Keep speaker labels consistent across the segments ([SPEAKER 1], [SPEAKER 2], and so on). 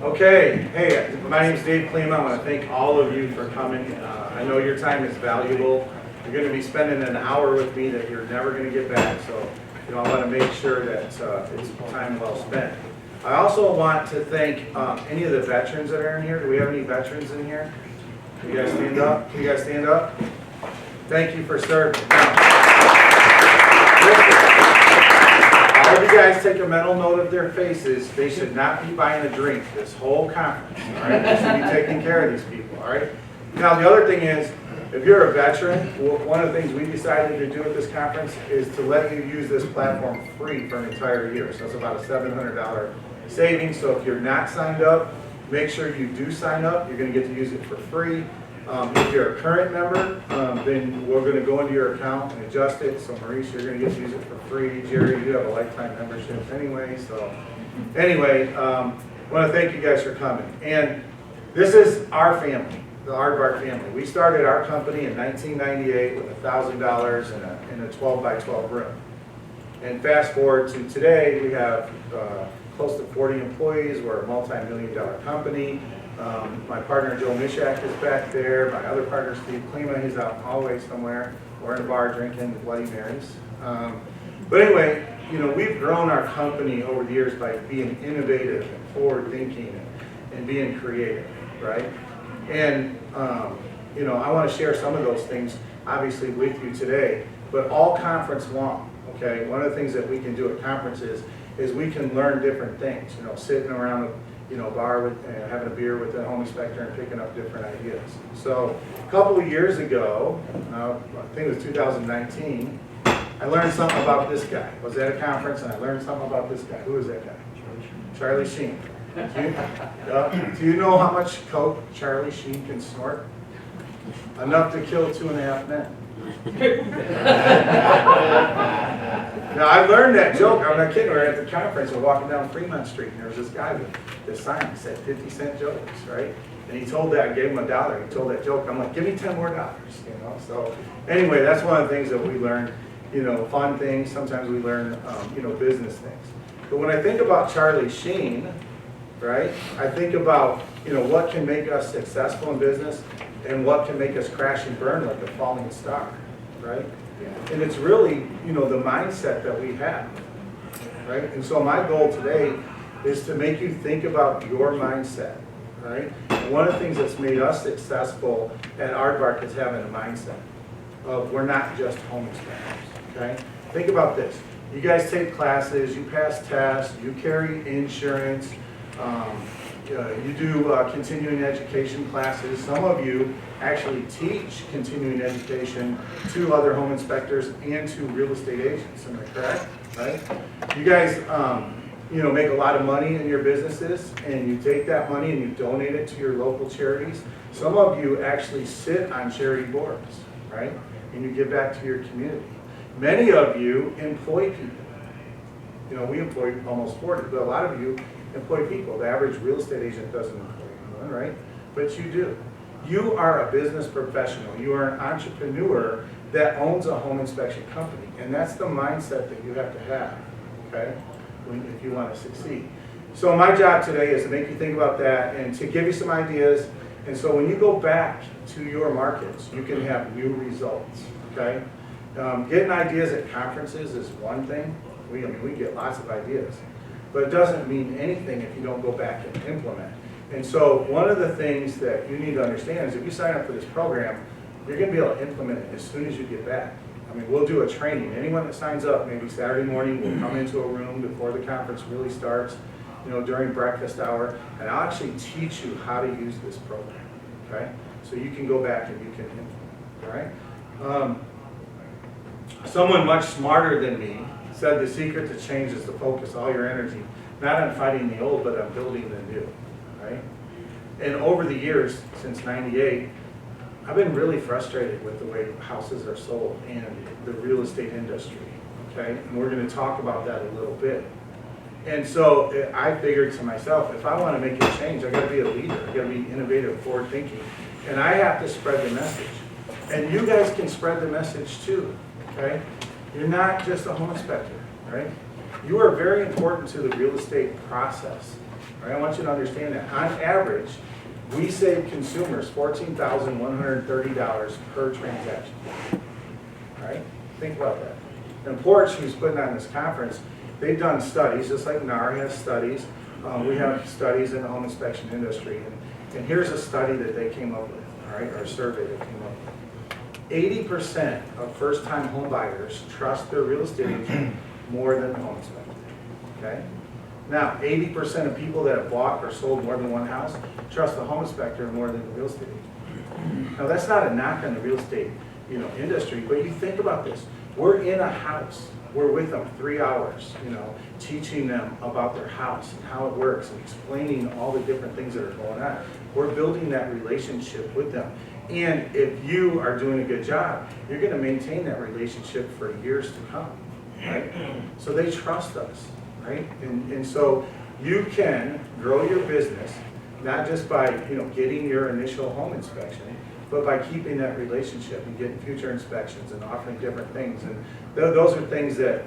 [SPEAKER 1] Okay, hey, my name is David Klima. I want to thank all of you for coming. I know your time is valuable. You're going to be spending an hour with me that you're never going to get back, so I want to make sure that it's time well spent. I also want to thank any of the veterans that are in here. Do we have any veterans in here? Can you guys stand up? Can you guys stand up? Thank you for serving. All of you guys take a mental note of their faces. They should not be buying a drink this whole conference. All right, they should be taking care of these people. All right. Now the other thing is, if you're a veteran, one of the things we decided to do at this conference is to let you use this platform free for an entire year. So it's about a $700 savings. So if you're not signed up, make sure you do sign up. You're going to get to use it for free. If you're a current member, then we're going to go into your account and adjust it. So Maurice, you're going to get to use it for free. Jerry, you have a lifetime membership anyway. So anyway, I want to thank you guys for coming. And this is our family, the Aardvark family. We started our company in 1998 with $1,000 in a 12 by 12 room. And fast forward to today, we have close to 40 employees. We're a multi-million-dollar company. My partner Joe Mishak is back there. My other partner Steve Klima, he's out in the hallway somewhere. We're in a bar drinking Bloody Marys. But anyway, we've grown our company over the years by being innovative and forward-thinking and being creative, right? And I want to share some of those things, obviously, with you today. But all conference long, okay? One of the things that we can do at conferences is we can learn different things. Sitting around a bar with having a beer with a home inspector and picking up different ideas. So a couple of years ago, I think it was 2019, I learned something about this guy. I was at a conference and I learned something about this guy. Who is that guy? Charlie Sheen. Do you know how much coke Charlie Sheen can snort? Enough to kill 2.5 men. Now I learned that joke. I'm not kidding. We were at the conference. We're walking down Fremont Street, and there was this guy with this sign that said 50-cent jokes, right? And he told that. I gave him $1. He told that joke. I'm like, give me $10 more. So anyway, that's one of the things that we learn. Fun things. Sometimes we learn, business things. But when I think about Charlie Sheen, right? I think about what can make us successful in business and what can make us crash and burn like a falling star, right? And it's really, the mindset that we have, right? And so my goal today is to make you think about your mindset, right? And one of the things that's made us successful at Aardvark is having a mindset of we're not just home inspectors, okay? Think about this. You guys take classes, you pass tests, you carry insurance, you do continuing education classes. Some of you actually teach continuing education to other home inspectors and to real estate agents. Am I correct? Right? You guys, make a lot of money in your businesses, and you take that money and you donate it to your local charities. Some of you actually sit on charity boards, right? And you give back to your community. Many of you employ people. We employ almost 40, but a lot of you employ people. The average real estate agent doesn't employ anyone, right? But you do. You are a business professional. You are an entrepreneur that owns a home inspection company. And that's the mindset that you have to have, okay, if you want to succeed. So my job today is to make you think about that and to give you some ideas. And so when you go back to your markets, you can have new results, okay? Getting ideas at conferences is one thing. We get lots of ideas. But it doesn't mean anything if you don't go back and implement. And so one of the things that you need to understand is if you sign up for this program, you're going to be able to implement it as soon as you get back. We'll do a training. Anyone that signs up, maybe Saturday morning, will come into a room before the conference really starts, during breakfast hour, and I'll actually teach you how to use this program, okay? So you can go back and you can implement, all right? Someone much smarter than me said the secret to change is to focus all your energy, not on fighting the old, but on building the new, right? And over the years, since '98, I've been really frustrated with the way houses are sold and the real estate industry, okay? And we're going to talk about that a little bit. And so I figured to myself, if I want to make a change, I got to be a leader. I got to be innovative, forward thinking, and I have to spread the message. And you guys can spread the message too, okay? You're not just a home inspector, right? You are very important to the real estate process. Right? I want you to understand that. On average, we save consumers $14,130 per transaction. Right? Think about that. And Porch, who's putting on this conference, they've done studies, just like NAR has studies. We have studies in the home inspection industry. And here's a study that they came up with, all right, or a survey that came up with. 80% of first-time home buyers trust their real estate agent more than the home inspector. Okay? Now, 80% of people that have bought or sold more than one house trust the home inspector more than the real estate agent. Now, that's not a knock on the real estate, industry, but you think about this. We're in a house. We're with them 3 hours, teaching them about their house and how it works and explaining all the different things that are going on. We're building that relationship with them. And if you are doing a good job, you're going to maintain that relationship for years to come, right? So they trust us, right? And so you can grow your business, not just by, getting your initial home inspection, but by keeping that relationship and getting future inspections and offering different things. And those are things that,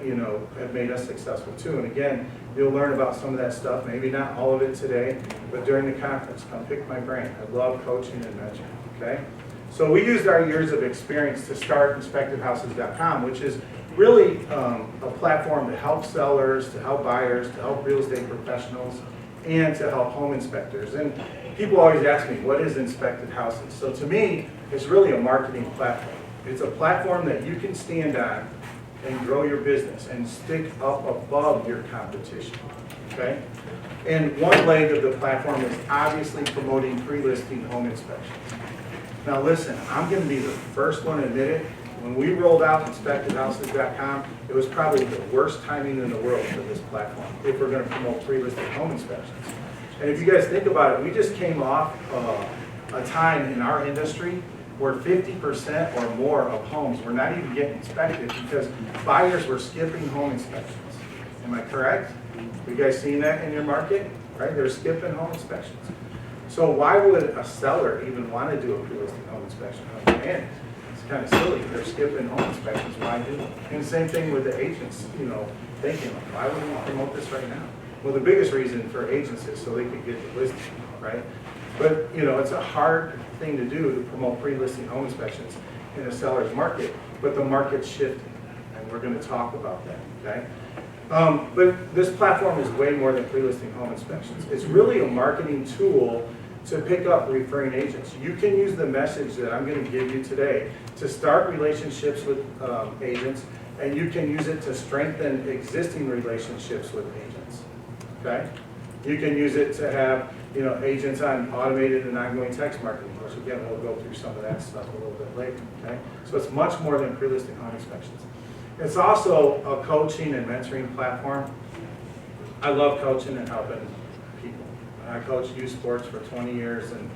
[SPEAKER 1] have made us successful too. And again, you'll learn about some of that stuff, maybe not all of it today, but during the conference, come pick my brain. I love coaching and mentoring, okay? So we used our years of experience to start InspectedHouses.com, which is really a platform to help sellers, to help buyers, to help real estate professionals, and to help home inspectors. And people always ask me, what is Inspected Houses? So to me, it's really a marketing platform. It's a platform that you can stand on and grow your business and stick up above your competition, okay? And one leg of the platform is obviously promoting pre-listing home inspections. Now listen, I'm going to be the first one to admit it. When we rolled out InspectedHouses.com, it was probably the worst timing in the world for this platform if we're going to promote pre-listed home inspections. And if you guys think about it, we just came off a time in our industry where 50% or more of homes were not even getting inspected because buyers were skipping home inspections. Am I correct? You guys seen that in your market? Right? They're skipping home inspections. So why would a seller even want to do a pre-listing home inspection? Man, it's kind of silly. They're skipping home inspections. Why do it? And the same thing with the agents, thinking, like, why would we promote this right now? Well, the biggest reason for agents is so they could get the listing, right? But, it's a hard thing to do to promote pre-listing home inspections in a seller's market, but the market's shifting, and we're going to talk about that, okay? But this platform is way more than pre-listing home inspections. It's really a marketing tool to pick up referring agents. You can use the message that I'm going to give you today to start relationships with agents, and you can use it to strengthen existing relationships with agents, okay? You can use it to have, agents on automated and ongoing text marketing, which again, we'll go through some of that stuff a little bit later, okay? So it's much more than pre-listing home inspections. It's also a coaching and mentoring platform. I love coaching and helping people. I coached youth sports for 20 years, and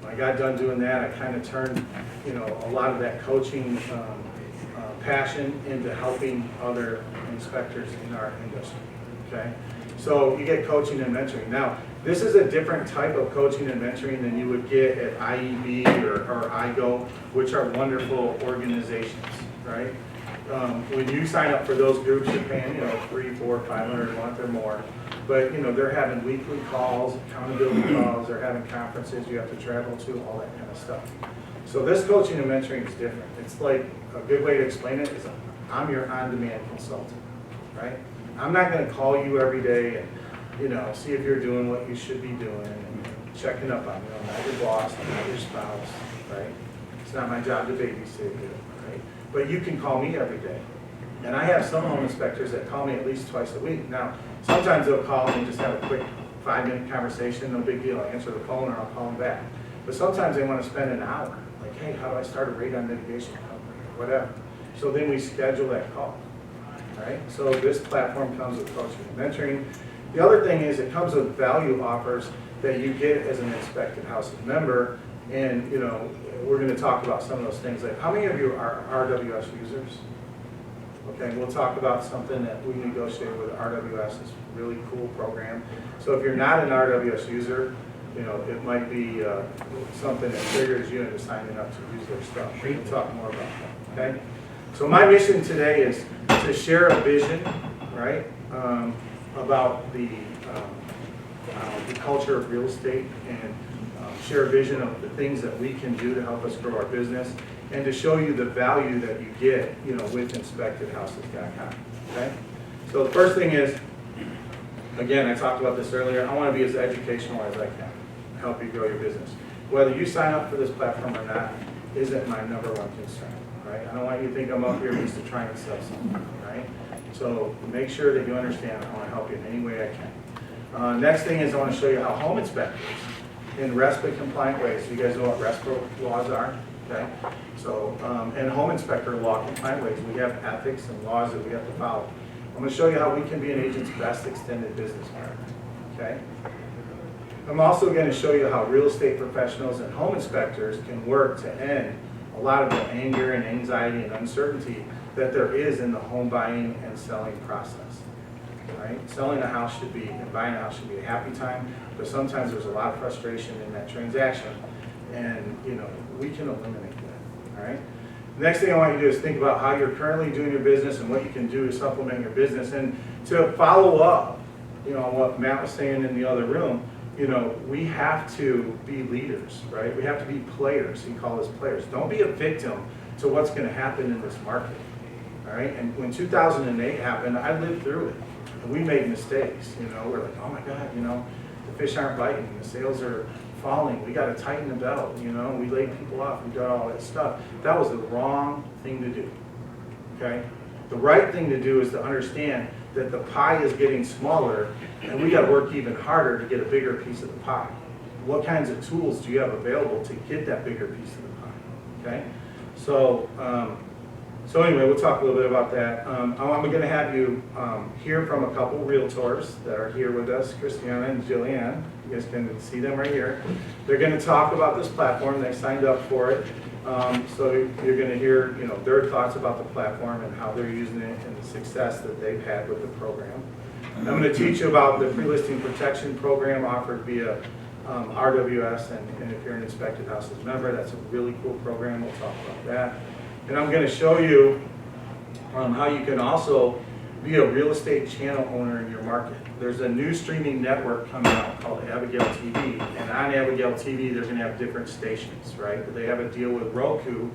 [SPEAKER 1] when I got done doing that, I kind of turned, a lot of that coaching passion into helping other inspectors in our industry, okay? So you get coaching and mentoring. Now, this is a different type of coaching and mentoring than you would get at IEB or IGO, which are wonderful organizations, right? When you sign up for those groups, you're paying, $300, $400, $500 a month or more. But, they're having weekly calls, accountability calls, they're having conferences you have to travel to, all that kind of stuff. So this coaching and mentoring is different. It's like, a good way to explain it is I'm your on-demand consultant, right? I'm not going to call you every day and, see if you're doing what you should be doing and checking up on you. I'm not your boss, I'm not your spouse, right? It's not my job to babysit you, right? But you can call me every day. And I have some home inspectors that call me at least twice a week. Now, sometimes they'll call and just have a quick 5-minute conversation, no big deal. I answer the phone or I'll call them back. But sometimes they want to spend an hour. Like, hey, how do I start a radon mitigation company or whatever? So then we schedule that call, right? So this platform comes with coaching and mentoring. The other thing is it comes with value offers that you get as an Inspected Houses member. And, we're going to talk about some of those things. Like, how many of you are RWS users? Okay, we'll talk about something that we negotiated with RWS. It's a really cool program. So if you're not an RWS user, it might be something that triggers you into signing up to use their stuff. We can talk more about that, okay? So my mission today is to share a vision, right, about the culture of real estate and share a vision of the things that we can do to help us grow our business and to show you the value that you get, with inspectedhouses.com. Okay? So the first thing is, again, I talked about this earlier, I want to be as educational as I can, help you grow your business. Whether you sign up for this platform or not isn't my number one concern, right? I don't want you to think I'm up here just to try and sell something, right? So make sure that you understand I want to help you in any way I can. Next thing is I want to show you how home inspectors in RESPA compliant ways, you guys know what RESPA laws are, okay? So, in home inspector law compliant ways, we have ethics and laws that we have to follow. I'm going to show you how we can be an agent's best extended business partner, okay? I'm also going to show you how real estate professionals and home inspectors can work to end a lot of the anger and anxiety and uncertainty that there is in the home buying and selling process. Right? Selling a house should be, and buying a house should be a happy time, but sometimes there's a lot of frustration in that transaction, and we can eliminate that. All right. The next thing I want you to do is think about how you're currently doing your business and what you can do to supplement your business, and to follow up, on what Matt was saying in the other room. We have to be leaders, right? We have to be players. He called us players. Don't be a victim to what's going to happen in this market. All right. And when 2008 happened, I lived through it. And we made mistakes, we're like, oh my God, the fish aren't biting, the sales are falling, we got to tighten the belt, we laid people off, we did all that stuff. That was the wrong thing to do, okay? The right thing to do is to understand that the pie is getting smaller and we got to work even harder to get a bigger piece of the pie. What kinds of tools do you have available to get that bigger piece of the pie, okay? So anyway, we'll talk a little bit about that. I'm going to have you hear from a couple realtors that are here with us, Christiana and Jillian. You guys can see them right here. They're going to talk about this platform. They signed up for it. So you're going to hear their thoughts about the platform and how they're using it and the success that they've had with the program. I'm going to teach you about the pre-listing protection program offered via RWS, and if you're an Inspected Houses member, that's a really cool program. We'll talk about that. And I'm going to show you how you can also be a real estate channel owner in your market. There's a new streaming network coming out called Abigail TV, and on Abigail TV they're going to have different stations, right? They have a deal with Roku,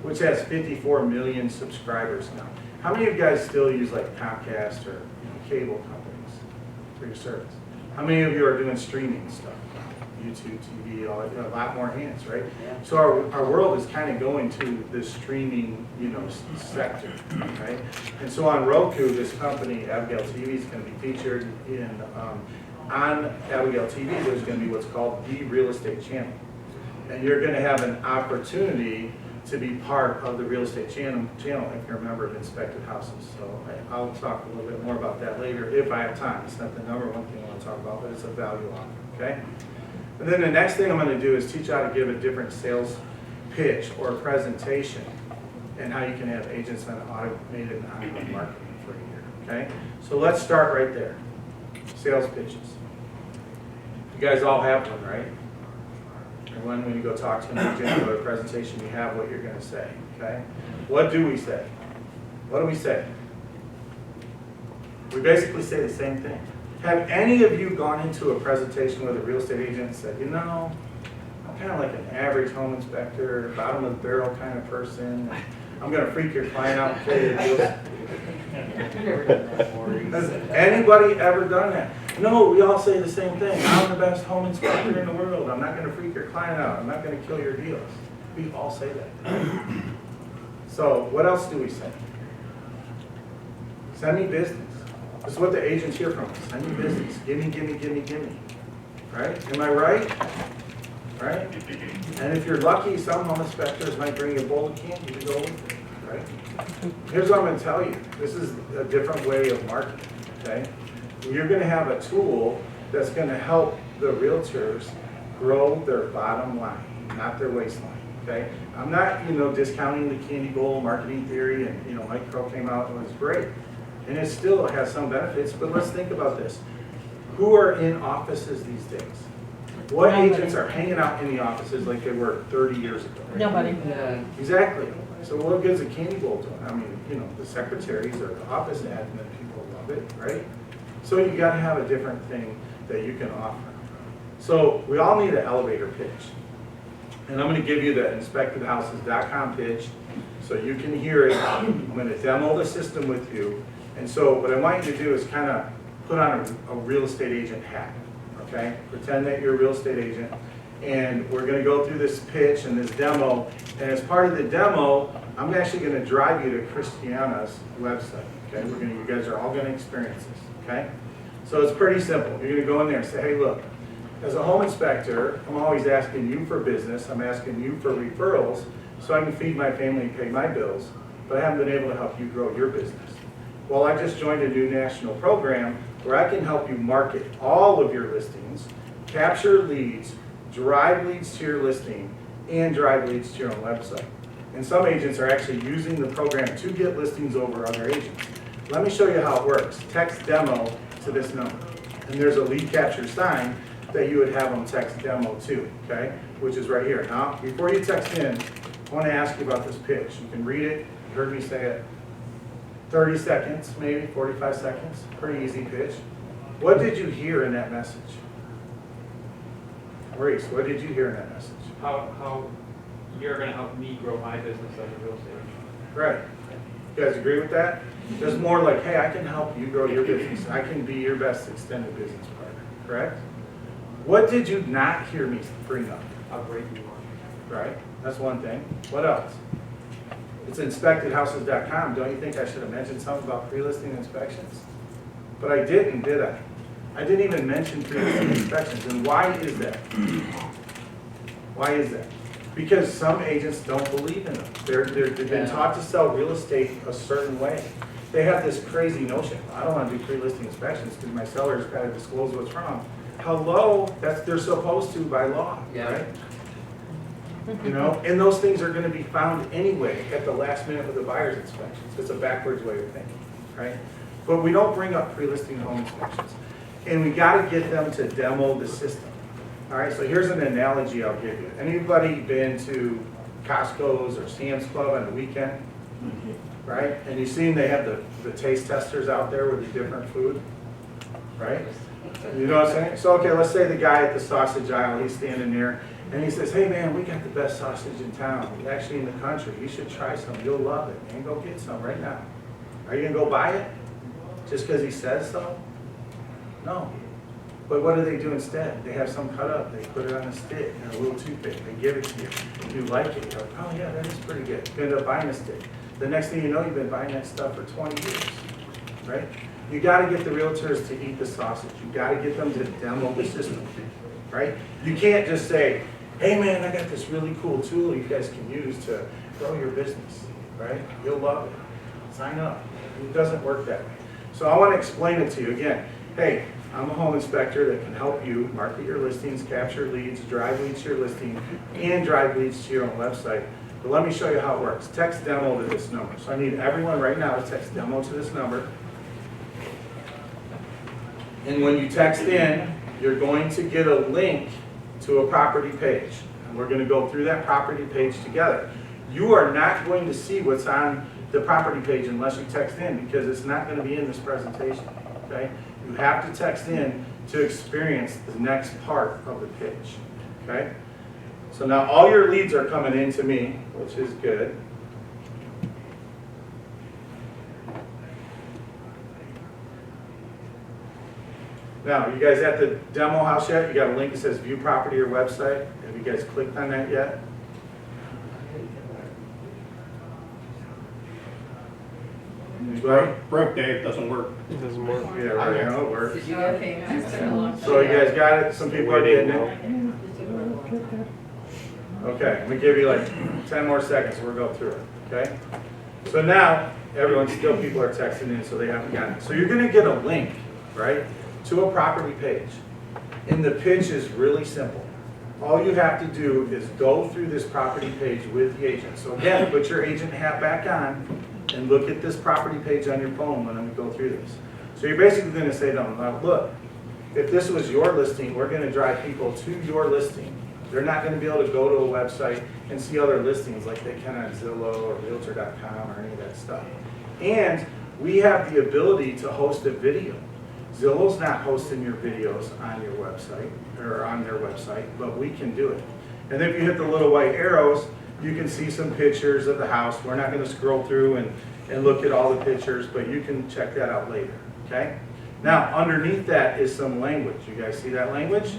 [SPEAKER 1] which has 54 million subscribers now. How many of you guys still use like Comcast or cable companies for your service? How many of you are doing streaming stuff? YouTube, TV, a lot more hands, right? Yeah. So our world is kind of going to this streaming, sector, right? And so on Roku, this company, Abigail TV, is going to be featured in, on Abigail TV, there's going to be what's called the real estate channel. And you're going to have an opportunity to be part of the real estate channel if you're a member of Inspected Houses. So I'll talk a little bit more about that later if I have time. It's not the number one thing I want to talk about, but it's a value offer, okay? And then the next thing I'm going to do is teach you how to give a different sales pitch or presentation and how you can have agents on automated and ongoing marketing for a year, okay? So let's start right there. Sales pitches. You guys all have one, right? And when you go talk to an agent or a presentation, you have what you're going to say, okay? What do we say? What do we say? We basically say the same thing. Have any of you gone into a presentation with a real estate agent and said, I'm kind of like an average home inspector, bottom of the barrel kind of person. I'm going to freak your client out and kill your deals. Has anybody ever done that? No, we all say the same thing. I'm the best home inspector in the world. I'm not going to freak your client out. I'm not going to kill your deals. We all say that. So what else do we say? Send me business. This is what the agents hear from us. Send me business. Gimme, gimme, gimme, gimme. Right? Am I right? Right? And if you're lucky, some home inspectors might bring you a bowl of candy to go with it. Right? Here's what I'm going to tell you. This is a different way of marketing. Okay? You're going to have a tool that's going to help the realtors grow their bottom line, not their waistline. Okay? I'm not, discounting the candy bowl marketing theory, and Mike Crow came out and it was great. And it still has some benefits, but let's think about this. Who are in offices these days? What agents are hanging out in the offices like they were 30 years ago? Right?
[SPEAKER 2] Nobody.
[SPEAKER 1] Exactly. So what good's a candy bowl doing? I mean, the secretaries or the office admin, people love it, right? So you got to have a different thing that you can offer. So we all need an elevator pitch. And I'm going to give you the inspectedhouses.com pitch so you can hear it. I'm going to demo the system with you. And so what I want you to do is kind of put on a real estate agent hat, okay? Pretend that you're a real estate agent. And we're going to go through this pitch and this demo. And as part of the demo, I'm actually going to drive you to Christiana's website, okay? You guys are all going to experience this, okay? So it's pretty simple. You're going to go in there and say, hey, look, as a home inspector, I'm always asking you for business. I'm asking you for referrals so I can feed my family and pay my bills, but I haven't been able to help you grow your business. Well, I just joined a new national program where I can help you market all of your listings, capture leads, drive leads to your listing, and drive leads to your own website. And some agents are actually using the program to get listings over other agents. Let me show you how it works. Text demo to this number. And there's a lead capture sign that you would have them text demo to, okay? Which is right here. Now, before you text in, I want to ask you about this pitch. You can read it. You heard me say it. 30 seconds, maybe 45 seconds. Pretty easy pitch. What did you hear in that message? Maurice, what did you hear in that message?
[SPEAKER 2] How you're going to help me grow my business as a real estate agent.
[SPEAKER 1] Right. You guys agree with that? It's more like, hey, I can help you grow your business. I can be your best extended business partner. Correct? What did you not hear me bring up?
[SPEAKER 2] How great you are.
[SPEAKER 1] Right? That's one thing. What else? It's inspectedhouses.com. Don't you think I should have mentioned something about pre-listing inspections? But I didn't, did I? I didn't even mention pre-listing inspections. And why is that? Why is that? Because some agents don't believe in them. They've been taught to sell real estate a certain way. They have this crazy notion. I don't want to do pre-listing inspections because my seller's got to disclose what's wrong. Hello, they're supposed to by law, right? You know, and those things are going to be found anyway at the last minute with the buyer's inspections. It's a backwards way of thinking, right? But we don't bring up pre-listing home inspections. And we got to get them to demo the system. All right, so here's an analogy I'll give you. Anybody been to Costco's or Sam's Club on the weekend? Right? And you've seen they have the taste testers out there with the different food? Right? You know what I'm saying? So, okay, let's say the guy at the sausage aisle, he's standing there, and he says, hey, man, we got the best sausage in town, actually in the country. You should try some. You'll love it, man. Go get some right now. Are you going to go buy it just because he says so? No. But what do they do instead? They have some cut up. They put it on a stick and a little toothpick. They give it to you. If you like it, you're like, oh, yeah, that is pretty good. You end up buying a stick. The next thing you know, you've been buying that stuff for 20 years, right? You got to get the realtors to eat the sausage. You got to get them to demo the system, right? You can't just say, hey, man, I got this really cool tool you guys can use to grow your business, right? You'll love it. Sign up. It doesn't work that way. So I want to explain it to you again. Hey, I'm a home inspector that can help you market your listings, capture leads, drive leads to your listing, and drive leads to your own website. But let me show you how it works. Text demo to this number. So I need everyone right now to text demo to this number. And when you text in, you're going to get a link to a property page. And we're going to go through that property page together. You are not going to see what's on the property page unless you text in, because it's not going to be in this presentation. Okay? You have to text in to experience the next part of the pitch. Okay? So now all your leads are coming in to me, which is good. Now, you guys at the demo house yet? You got a link that says view property or website. Have you guys clicked on that yet?
[SPEAKER 3] Broke, Dave, doesn't work.
[SPEAKER 4] It doesn't work.
[SPEAKER 1] Yeah, right, I know it works.
[SPEAKER 5] Did you get payments?
[SPEAKER 1] So you guys got it? Some people are getting it? Okay, I'm gonna give you like 10 more seconds, we'll go through it, okay? So now, people are texting in, so they haven't gotten it. So you're gonna get a link, right, to a property page. And the pitch is really simple. All you have to do is go through this property page with the agent. So again, put your agent hat back on and look at this property page on your phone when I'm going to go through this. So you're basically going to say to them, look, if this was your listing, we're going to drive people to your listing. They're not going to be able to go to a website and see other listings like they can on Zillow or Realtor.com or any of that stuff. And we have the ability to host a video. Zillow's not hosting your videos on your website or on their website, but we can do it. And if you hit the little white arrows, you can see some pictures of the house. We're not going to scroll through and look at all the pictures, but you can check that out later, okay? Now, underneath that is some language. You guys see that language?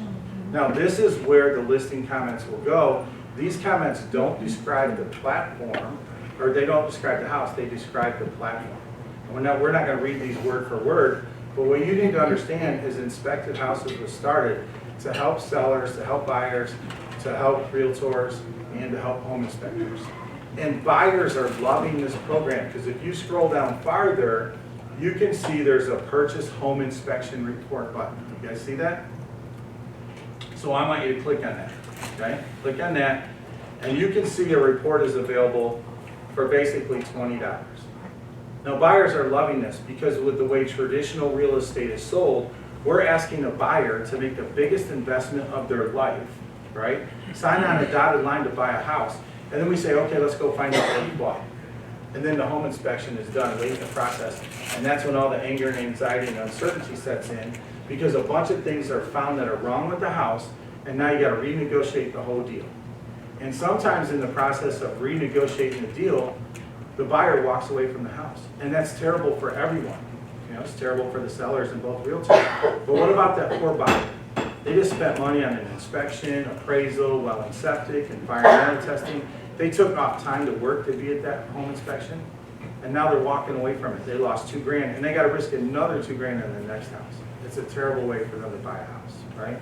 [SPEAKER 1] Now, this is where the listing comments will go. These comments don't describe the platform, or they don't describe the house, they describe the platform. We're not going to read these word for word, but what you need to understand is Inspected Houses was started to help sellers, to help buyers, to help realtors, and to help home inspectors. And buyers are loving this program because if you scroll down farther, you can see there's a purchase home inspection report button. You guys see that? So I want you to click on that, okay? Click on that, and you can see a report is available for basically $20. Now buyers are loving this because with the way traditional real estate is sold, we're asking a buyer to make the biggest investment of their life, right? Sign on a dotted line to buy a house, and then we say, okay, let's go find out what you bought. And then the home inspection is done late in the process, and that's when all the anger and anxiety and uncertainty sets in because a bunch of things are found that are wrong with the house, and now you got to renegotiate the whole deal. And sometimes in the process of renegotiating the deal, the buyer walks away from the house, and that's terrible for everyone. You know, it's terrible for the sellers and both realtors. But what about that poor buyer? They just spent money on an inspection, appraisal, well and septic, environmental testing. They took off time to work to be at that home inspection, and now they're walking away from it. They lost $2,000, and they got to risk another $2,000 on their next house. It's a terrible way for them to buy a house, right?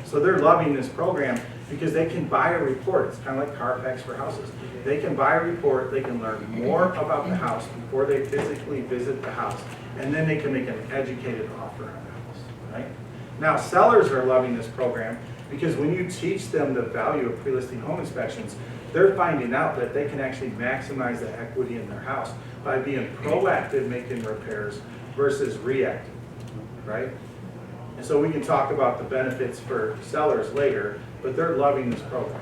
[SPEAKER 1] So they're loving this program because they can buy a report. It's kind of like Carfax for houses. They can buy a report, they can learn more about the house before they physically visit the house, and then they can make an educated offer on the house, right? Now, sellers are loving this program because when you teach them the value of pre-listing home inspections, they're finding out that they can actually maximize the equity in their house by being proactive making repairs versus reactive, right? And so we can talk about the benefits for sellers later, but they're loving this program.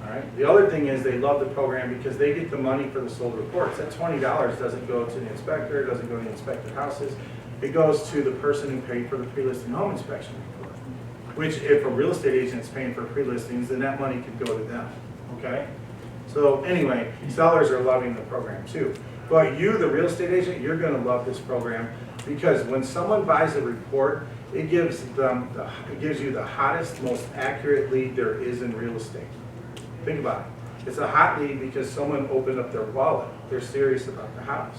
[SPEAKER 1] All right. The other thing is they love the program because they get the money for the sold reports. That $20 doesn't go to the inspector, it doesn't go to the inspected houses. It goes to the person who paid for the pre-listing home inspection report, which if a real estate agent is paying for pre-listings, then that money could go to them, okay? So anyway, sellers are loving the program too. But you, the real estate agent, you're gonna love this program because when someone buys a report, it gives you the hottest, most accurate lead there is in real estate. Think about it. It's a hot lead because someone opened up their wallet. They're serious about the house.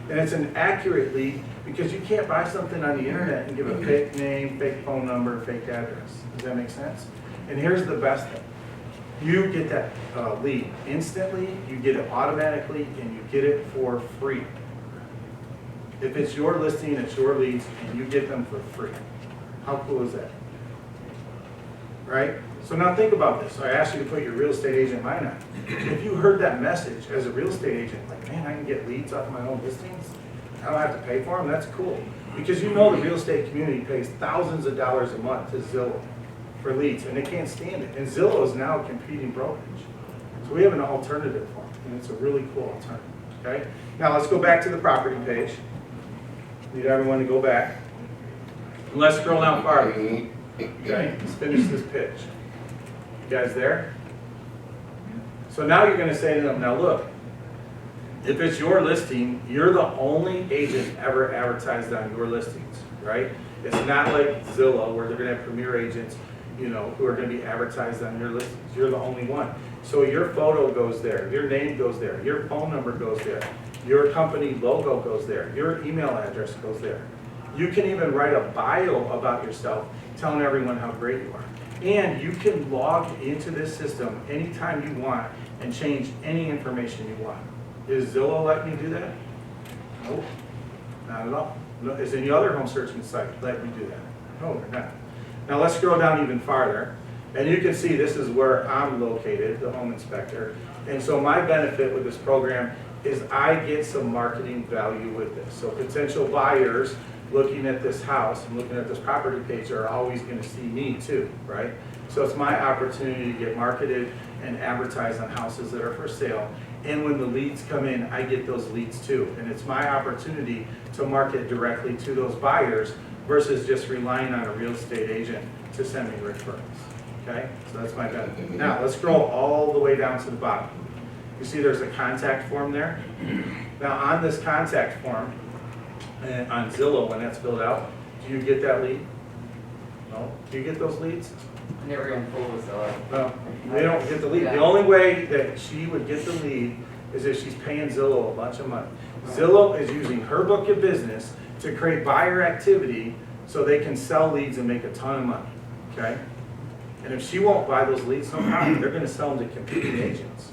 [SPEAKER 1] And it's an accurate lead because you can't buy something on the internet and give a fake name, fake phone number, fake address. Does that make sense? And here's the best thing. You get that lead instantly, you get it automatically, and you get it for free. If it's your listing, it's your leads, and you get them for free. How cool is that? Right? So now think about this. I asked you to put your real estate agent mind on. If you heard that message as a real estate agent, like, man, I can get leads off my own listings, I don't have to pay for them, that's cool. Because you know the real estate community pays thousands of dollars a month to Zillow for leads, and they can't stand it. And Zillow is now a competing brokerage. So we have an alternative for them, and it's a really cool alternative, okay? Now let's go back to the property page. Need everyone to go back. And let's scroll down farther, okay? Let's finish this pitch. You guys there? So now you're going to say to them, now look, if it's your listing, you're the only agent ever advertised on your listings, right? It's not like Zillow where they're going to have premier agents, you know, who are going to be advertised on your listings. You're the only one. So your photo goes there, your name goes there, your phone number goes there, your company logo goes there, your email address goes there. You can even write a bio about yourself telling everyone how great you are. And you can log into this system anytime you want and change any information you want. Is Zillow letting me do that? Nope, not at all. No, is any other home searching site letting me do that? No, they're not. Now let's scroll down even farther. And you can see this is where I'm located, the home inspector. And so my benefit with this program is I get some marketing value with this. So potential buyers looking at this house and looking at this property page are always going to see me too, right? So it's my opportunity to get marketed and advertise on houses that are for sale. And when the leads come in, I get those leads too. And it's my opportunity to market directly to those buyers versus just relying on a real estate agent to send me referrals. Okay, so that's my benefit. Now let's scroll all the way down to the bottom. You see there's a contact form there. Now on this contact form, and on Zillow when that's filled out, do you get that lead? No? Do you get those leads?
[SPEAKER 3] I never even pulled this out.
[SPEAKER 1] No, they don't get the lead. The
[SPEAKER 3] Yeah.
[SPEAKER 1] only way that she would get the lead is if she's paying Zillow a bunch of money. Zillow is using her book of business to create buyer activity so they can sell leads and make a ton of money, okay? And if she won't buy those leads somehow, they're gonna sell them to competing agents.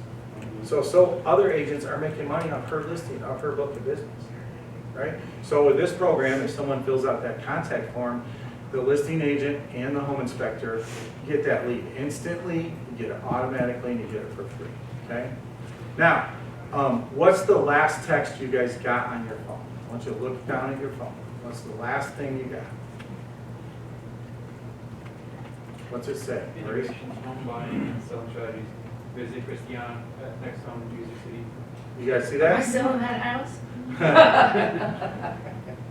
[SPEAKER 1] So other agents are making money off her listing, off her book of business, right? So with this program, if someone fills out that contact form, the listing agent and the home inspector get that lead instantly, you get it automatically, and you get it for free, okay? Now, what's the last text you guys got on your phone? I want you to look down at your phone. What's the last thing you got? What's it say? Maurice?
[SPEAKER 2] Innovations, home buying, and selling strategies. Visit Christiana at Next Home, Music City.
[SPEAKER 1] You guys see
[SPEAKER 4] Am I
[SPEAKER 1] that?
[SPEAKER 4] still in that house?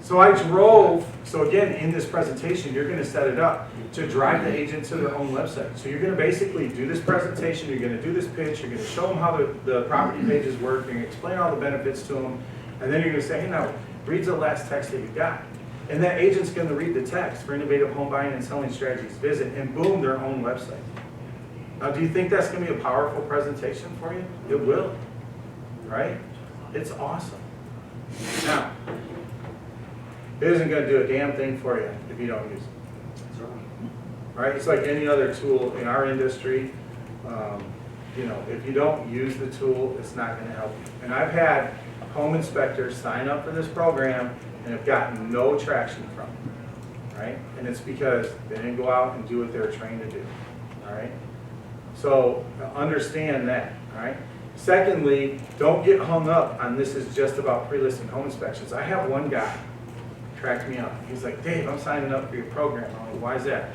[SPEAKER 1] So I drove, so again, in this presentation, you're gonna set it up to drive the agent to their own website. So you're gonna basically do this presentation, you're gonna do this pitch, you're gonna show them how the property pages work, you're gonna explain all the benefits to them, and then you're gonna say, hey, now, read the last text that you got. And that agent's gonna read the text for innovative home buying and selling strategies, visit, and boom, their own website. Now, do you think that's gonna be a powerful presentation for you? It will, right? It's awesome. Now, it isn't going to do a damn thing for you if you don't use it. Right? It's like any other tool in our industry. You know, if you don't use the tool, it's not going to help you. And I've had home inspectors sign up for this program and have gotten no traction from it. Right? And it's because they didn't go out and do what they were trained to do. All right? So understand that. All right? Secondly, don't get hung up on this is just about pre-listing home inspections. I have one guy cracked me up. He's like, Dave, I'm signing up for your program. I'm like, why is that?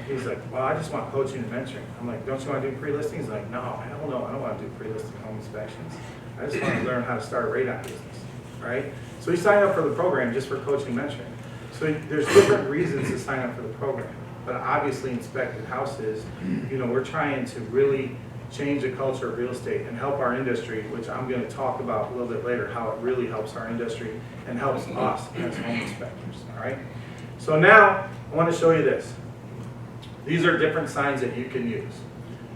[SPEAKER 1] He's like, well, I just want coaching and mentoring. I'm like, don't you want to do pre-listing? He's like, no, hell no, I don't want to do pre-listing home inspections. I just want to learn how to start a radon business, right? So he signed up for the program just for coaching and mentoring. So there's different reasons to sign up for the program. But obviously inspected houses, you know, we're trying to really change the culture of real estate and help our industry, which I'm going to talk about a little bit later, how it really helps our industry and helps us as home inspectors, all right? So now, I want to show you this. These are different signs that you can use.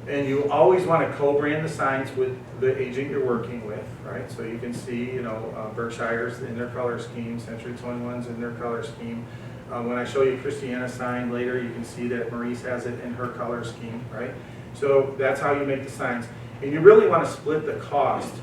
[SPEAKER 1] And you always want to co-brand the signs with the agent you're working with, right? So you can see, you know, Berkshire's in their color scheme, Century 21's in their color scheme. When I show you Christiana's sign later, you can see that Maurice has it in her color scheme, right? So that's how you make the signs. And you really want to split the cost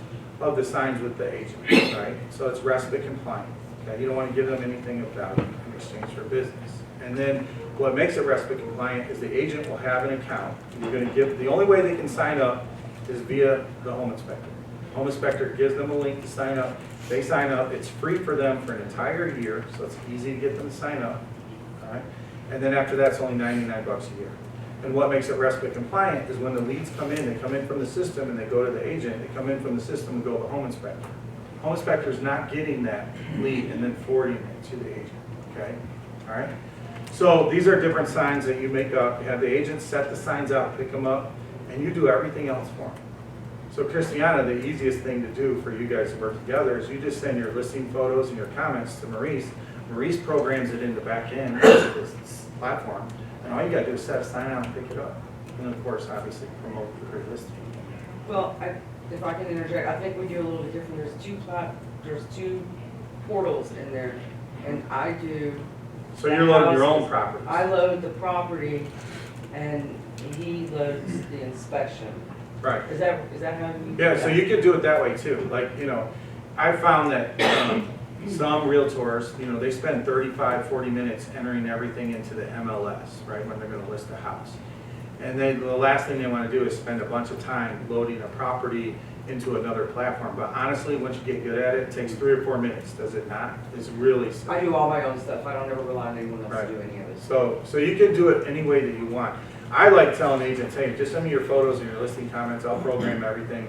[SPEAKER 1] of the signs with the agent, right? So it's respite compliant. Okay? You don't want to give them anything of value in exchange for business. And then what makes it respite compliant is the agent will have an account. You're going to give, the only way they can sign up is via the home inspector. Home inspector gives them a link to sign up. They sign up. It's free for them for an entire year, so it's easy to get them to sign up. All right? And then after that, it's only $99 a year. And what makes it respite compliant is when the leads come in, they come in from the system and they go to the agent, they come in from the system and go to the home inspector. Home inspector is not getting that lead and then forwarding it to the agent, okay? All right? So these are different signs that you make up. You have the agent set the signs out, pick them up, and you do everything else for them. So Christiana, the easiest thing to do for you guys to work together is you just send your listing photos and your comments to Maurice. Maurice programs it in the back end of this platform. And all you gotta do is set a sign out and pick it up. And of course, obviously, promote the free listing.
[SPEAKER 3] Well, if I can interject, I think we do a little bit different. There's two portals in there, and I do.
[SPEAKER 1] So you're loading your own properties.
[SPEAKER 3] I load the property, and he loads the inspection.
[SPEAKER 1] Right.
[SPEAKER 3] Is that how you?
[SPEAKER 1] Yeah, so you could do it that way too. Like, you know, I found that some realtors, you know, they spend 35, 40 minutes entering everything into the MLS, right, when they're going to list a house. And then the last thing they want to do is spend a bunch of time loading a property into another platform. But honestly, once you get good at it, it takes 3 or 4 minutes, does it not? It's really simple.
[SPEAKER 3] I do all my own stuff. I don't ever rely on anyone else
[SPEAKER 1] Right.
[SPEAKER 3] to do any of it.
[SPEAKER 1] So you can do it any way that you want. I like telling agents, hey, just send me your photos and your listing comments, I'll program everything.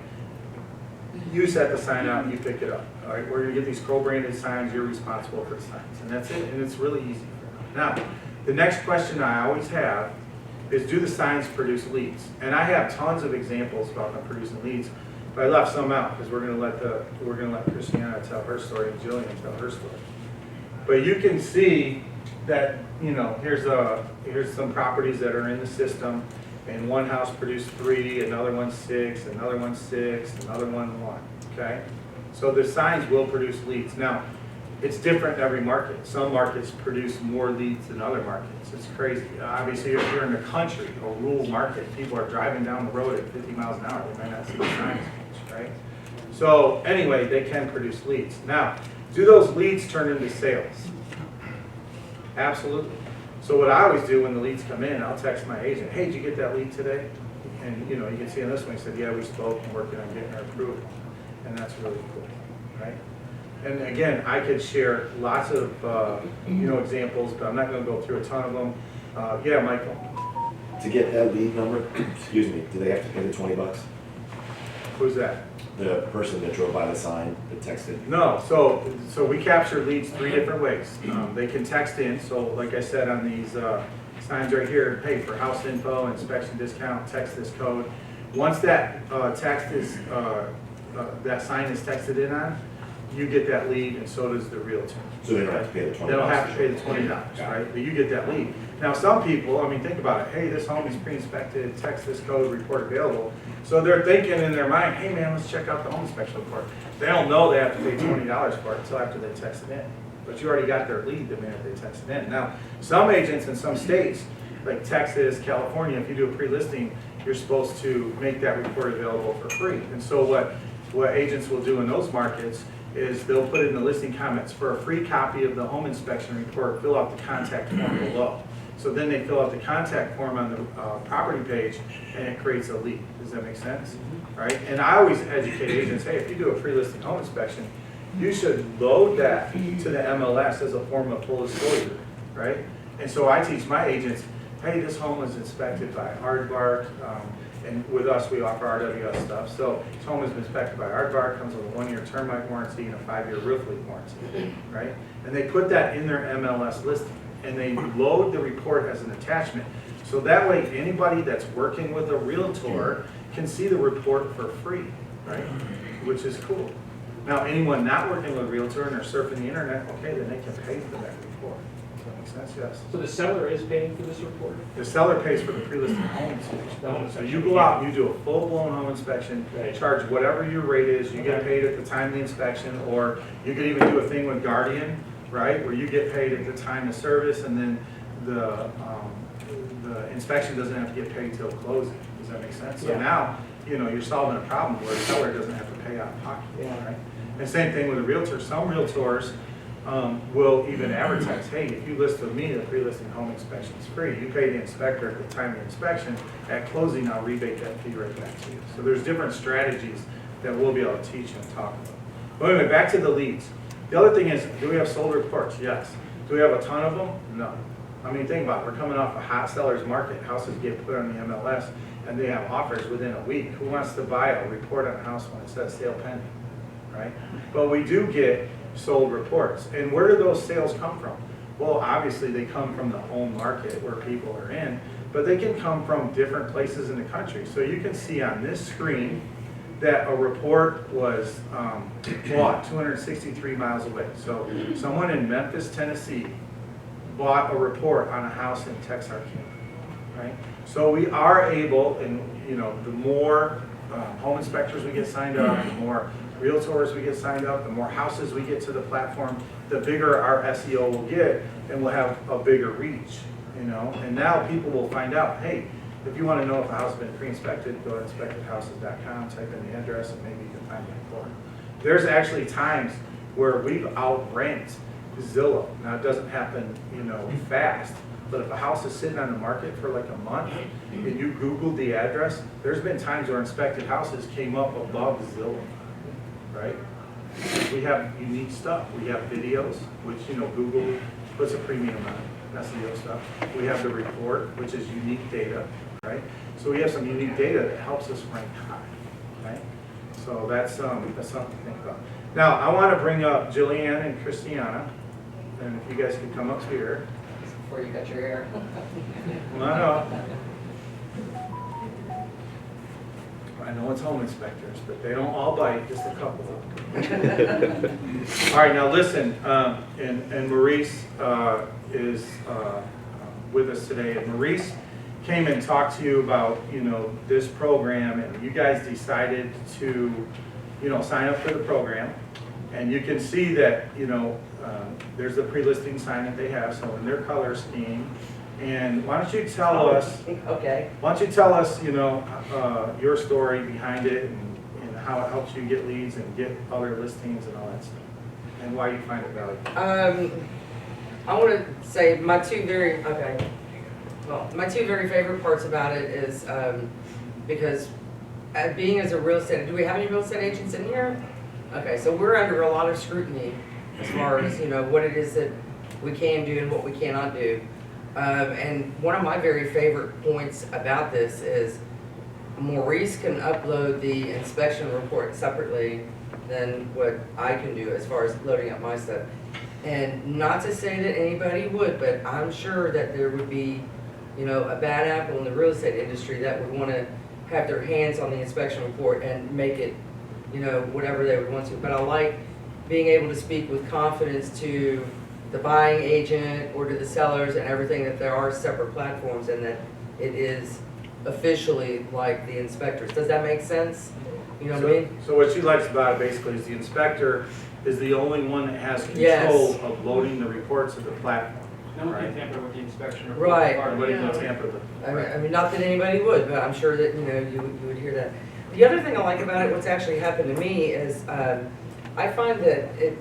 [SPEAKER 1] You set the sign out and you pick it up. All right, we're gonna get these co-branded signs, you're responsible for the signs, and that's it, and it's really easy. Now, the next question I always have is, do the signs produce leads? And I have tons of examples about them producing leads, but I left some out because we're gonna let Christiana tell her story and Jillian tell her story. But you can see that, you know, here's some properties that are in the system, and one house produced 3, another one 6, another one 6, another one 1, okay? So the signs will produce leads. Now, it's different in every market. Some markets produce more leads than other markets. It's crazy. Obviously, if you're in the country, a rural market, people are driving down the road at 50 miles an hour. They might not see the signs, right? So anyway, they can produce leads. Now, do those leads turn into sales? Absolutely. So what I always do when the leads come in, I'll text my agent, hey, did you get that lead today? And you know, you can see on this one, he said, yeah, we spoke and working on getting our approval. And that's really cool, right? And again, I could share lots of you know, examples, but I'm not going to go through a ton of them. Yeah, Michael.
[SPEAKER 4] To get that lead number, excuse me, do they have to pay the $20?
[SPEAKER 1] Who's that?
[SPEAKER 4] The person that drove by the sign that texted?
[SPEAKER 1] No, so we capture leads 3 different ways. They can text in, so like I said on these signs right here, hey, for house info, inspection discount, text this code. Once that text is, that sign is texted in on, you get that lead, and so does the realtor.
[SPEAKER 4] So they don't have to pay the $20?
[SPEAKER 1] They don't have to pay the $20, right? But you get that lead. Now, some people, I mean, think about it. Hey, this home is pre-inspected, text this code, report available. So they're thinking in their mind, hey man, let's check out the home inspection report. They don't know they have to pay $20 for it until after they text it in. But you already got their lead the minute they text it in. Now, some agents in some states, like Texas, California, if you do a pre-listing, you're supposed to make that report available for free. And so what agents will do in those markets is they'll put in the listing comments, for a free copy of the home inspection report, fill out the contact form below. So then they fill out the contact form on the property page, and it creates a lead. Does that make sense? Right? And I always educate agents, hey, if you do a pre-listing home inspection, you should load that to the MLS as a form of full disclosure, right? And so I teach my agents, hey, this home was inspected by Aardvark, and with us, we offer RWS stuff. So this home has been inspected by Aardvark, comes with a 1-year termite warranty and a 5-year roof leak warranty, right? And they put that in their MLS listing, and they load the report as an attachment. So that way, anybody that's working with a realtor can see the report for free, right? Which is cool. Now, anyone not working with a realtor and they're surfing the internet, okay, then they can pay for that report. Does that make sense? Yes.
[SPEAKER 2] So the seller is paying for this report?
[SPEAKER 1] The seller pays for the pre-listing home inspection. So you go out and you do a full-blown home inspection,
[SPEAKER 2] Right.
[SPEAKER 1] charge whatever your rate is, you get paid at the time of the inspection, or you can even do a thing with Guardian, right, where you get paid at the time of service, and then the inspection doesn't have to get paid till closing. Does that make sense? So
[SPEAKER 2] Yeah.
[SPEAKER 1] now, you know, you're solving a problem where the seller doesn't have to pay out of pocket,
[SPEAKER 2] Yeah.
[SPEAKER 1] right? And same thing with a realtor. Some realtors will even advertise, hey, if you list with me, the pre-listing home inspection is free. You pay the inspector at the time of the inspection. At closing, I'll rebate that fee right back to you. So there's different strategies that we'll be able to teach and talk about. But anyway, back to the leads. The other thing is, do we have sold reports? Yes. Do we have a ton of them? No. I mean, think about it. We're coming off a hot seller's market. Houses get put on the MLS, and they have offers within a week. Who wants to buy a report on a house when it says sale pending, right? But we do get sold reports. And where do those sales come from? Well, obviously they come from the home market where people are in, but they can come from different places in the country. So you can see on this screen that a report was bought 263 miles away. So someone in Memphis, Tennessee bought a report on a house in Texarkana, right? So we are able, and you know, the more home inspectors we get signed up, the more realtors we get signed up, the more houses we get to the platform, the bigger our SEO will get, and we'll have a bigger reach, you know? And now people will find out, hey, if you want to know if a house has been pre-inspected, go to inspectedhouses.com, type in the address, and maybe you can find the report. There's actually times where we've outranked Zillow. Now, it doesn't happen, you know, fast, but if a house is sitting on the market for like a month and you Googled the address, there's been times where inspected houses came up above Zillow, right? We have unique stuff. We have videos, which, you know, Google puts a premium on, SEO stuff. We have the report, which is unique data, right? So we have some unique data that helps us rank high, right? So that's something to think about. Now, I want to bring up Jillian and Christiana, and if you guys could come up here.
[SPEAKER 3] Before you cut your hair.
[SPEAKER 1] No. I know it's home inspectors, but they don't all bite, just a couple. All right, now listen, and Maurice is with us today. And Maurice came and talked to you about, this program, and you guys decided to, sign up for the program. And you can see that, there's a pre-listing sign that they have, so in their color scheme. And why don't you tell us,
[SPEAKER 3] Okay.
[SPEAKER 1] why don't you tell us, your story behind it and how it helps you get leads and get other listings and all that stuff, and why you find it valuable.
[SPEAKER 3] I want to say my two very favorite parts about it is because being as a real estate, do we have any real estate agents in here? Okay, so we're under a lot of scrutiny as far as, what it is that we can do and what we cannot do. And one of my very favorite points about this is Maurice can upload the inspection report separately than what I can do as far as loading up my stuff. And not to say that anybody would, but I'm sure that there would be, a bad apple in the real estate industry that would want to have their hands on the inspection report and make it, whatever they would want to. But I like being able to speak with confidence to the buying agent or to the sellers and everything, that there are separate platforms and that it is officially like the inspectors. Does that make sense? You know what I mean?
[SPEAKER 1] So what she likes about it basically is the inspector is the only one that has control
[SPEAKER 3] Yes.
[SPEAKER 1] of loading the reports to the platform.
[SPEAKER 2] No one
[SPEAKER 1] Right.
[SPEAKER 2] can tamper with the inspection report.
[SPEAKER 3] Right.
[SPEAKER 1] Nobody can tamper with it.
[SPEAKER 3] I mean, not that anybody would, but I'm sure that, you would hear that. The other thing I like about it, what's actually happened to me is, I find that it,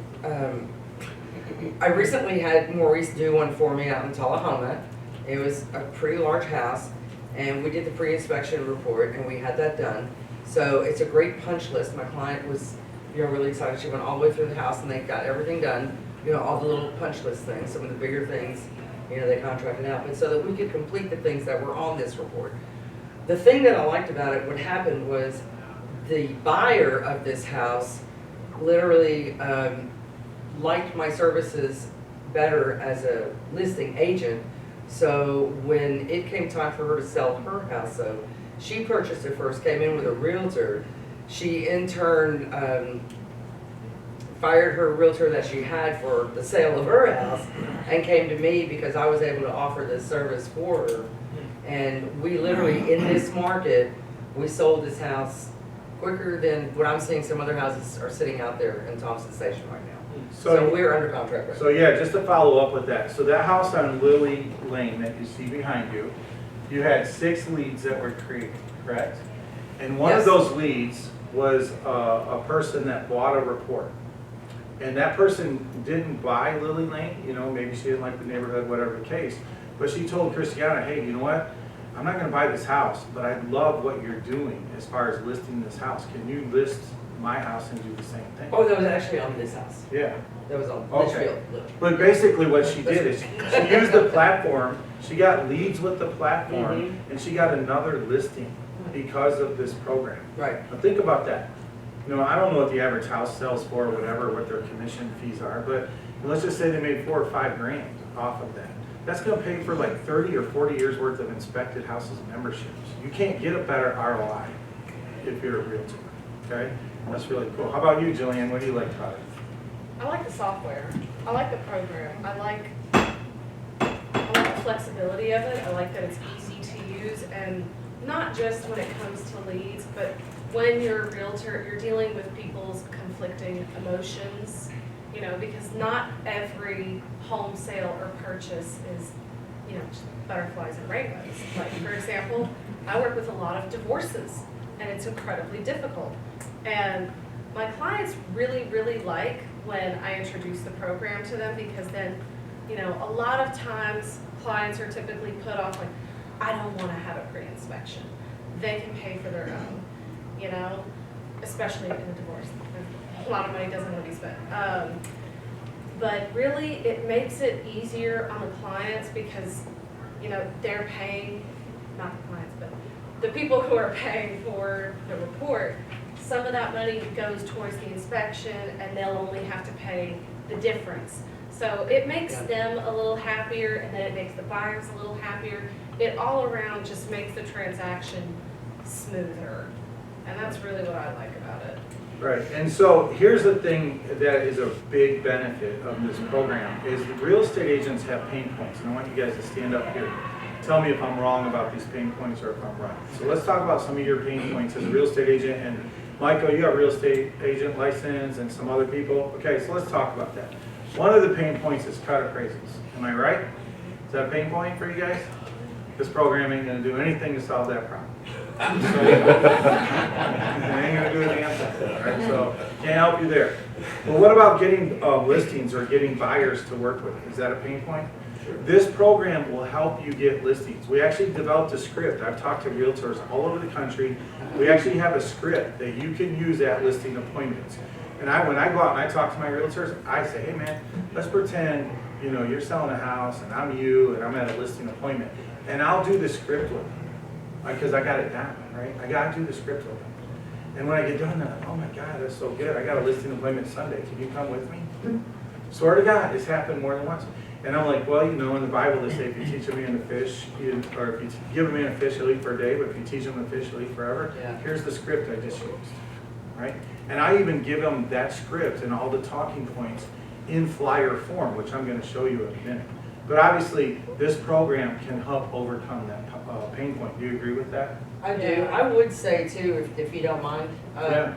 [SPEAKER 3] I recently had Maurice do one for me out in Tullahoma. It was a pretty large house, and we did the pre-inspection report, and we had that done. So it's a great punch list. My client was, really excited. She went all the way through the house, and they got everything done. All the little punch list things, some of the bigger things, they contracted out, but so that we could complete the things that were on this report. The thing that I liked about it, what happened was the buyer of this house literally liked my services better as a listing agent. So when it came time for her to sell her house, so she purchased it first, came in with a realtor. She in turn fired her realtor that she had for the sale of her house and came to me because I was able to offer this service for her. And we literally, in this market, we sold this house quicker than what I'm seeing some other houses are sitting out there in Thompson Station right now. So we're under contract right now.
[SPEAKER 1] So yeah, just to follow up with that. So that house on Lily Lane that you see behind you, you had 6 leads that were created, correct? And one of
[SPEAKER 3] Yes.
[SPEAKER 1] those leads was a person that bought a report. And that person didn't buy Lily Lane, maybe she didn't like the neighborhood, whatever the case. But she told Christiana, hey, you know what? I'm not gonna buy this house, but I love what you're doing as far as listing this house. Can you list my house and do the same thing?
[SPEAKER 3] Oh, that was actually on this house.
[SPEAKER 1] Yeah.
[SPEAKER 3] That was on
[SPEAKER 1] Okay.
[SPEAKER 3] Litchfield.
[SPEAKER 1] But basically what she did is she used the platform, she got leads with the platform, and she got another listing because of this program.
[SPEAKER 3] Right.
[SPEAKER 1] Now think about that. I don't know what the average house sells for or whatever, what their commission fees are, but let's just say they made $4 or $5 grand off of that. That's gonna pay for like 30 or 40 years worth of inspected houses memberships. You can't get a better ROI if you're a realtor, okay? That's really cool. How about you, Jillian? What do you like about it?
[SPEAKER 5] I like the software. I like the program. I like the flexibility of it. I like that it's easy to use, and not just when it comes to leads, but when you're a realtor, you're dealing with people's conflicting emotions, because not every home sale or purchase is, just butterflies and rainbows. Like, for example, I work with a lot of divorces, and it's incredibly difficult. And my clients really, really like when I introduce the program to them, because then, a lot of times clients are typically put off, like, I don't want to have a pre-inspection. They can pay for their own, especially in a divorce. A lot of money doesn't want to be spent. But really, it makes it easier on the clients because, they're paying, not the clients, but the people who are paying for the report. some of that money goes towards the inspection and they'll only have to pay the difference. So it makes
[SPEAKER 3] Yeah.
[SPEAKER 5] them a little happier and then it makes the buyers a little happier. It all around just makes the transaction smoother. And that's really what I like about it.
[SPEAKER 1] Right, and so here's the thing that is a big benefit of this program, is the real estate agents have pain points, and I want you guys to stand up here. Tell me if I'm wrong about these pain points or if I'm right. So let's talk about some of your pain points as a real estate agent, and Michael, you got real estate agent license and some other people. Okay, so let's talk about that. One of the pain points is cut appraisals, am I right? Is that a pain point for you guys? This program ain't gonna do anything to solve that problem. So, it ain't gonna do a damn thing, all right? So can't help you there. But what about getting listings or getting buyers to work with? Is that a pain point? This program will help you get listings. We actually developed a script. I've talked to realtors all over the country. We actually have a script that you can use at listing appointments. And when I go out and I talk to my realtors, I say, hey man, let's pretend you're selling a house and I'm you and I'm at a listing appointment. And I'll do the script with them. Because I got it down, right? I got to do the script with them. And when I get done, they're like, oh my God, that's so good. I got a listing appointment Sunday. Can you come with me? Swear to God, it's happened more than once. And I'm like, well, in the Bible they say if you teach a man to fish, or if you give a man a fish, he'll eat for a day, but if you teach him to fish, he'll eat forever.
[SPEAKER 3] Yeah.
[SPEAKER 1] Here's the script I just used, right? And I even give them that script and all the talking points in flyer form, which I'm going to show you in a minute. But obviously, this program can help overcome that pain point. Do you agree with that?
[SPEAKER 3] I do. I would say too, if you don't mind.
[SPEAKER 1] Yeah.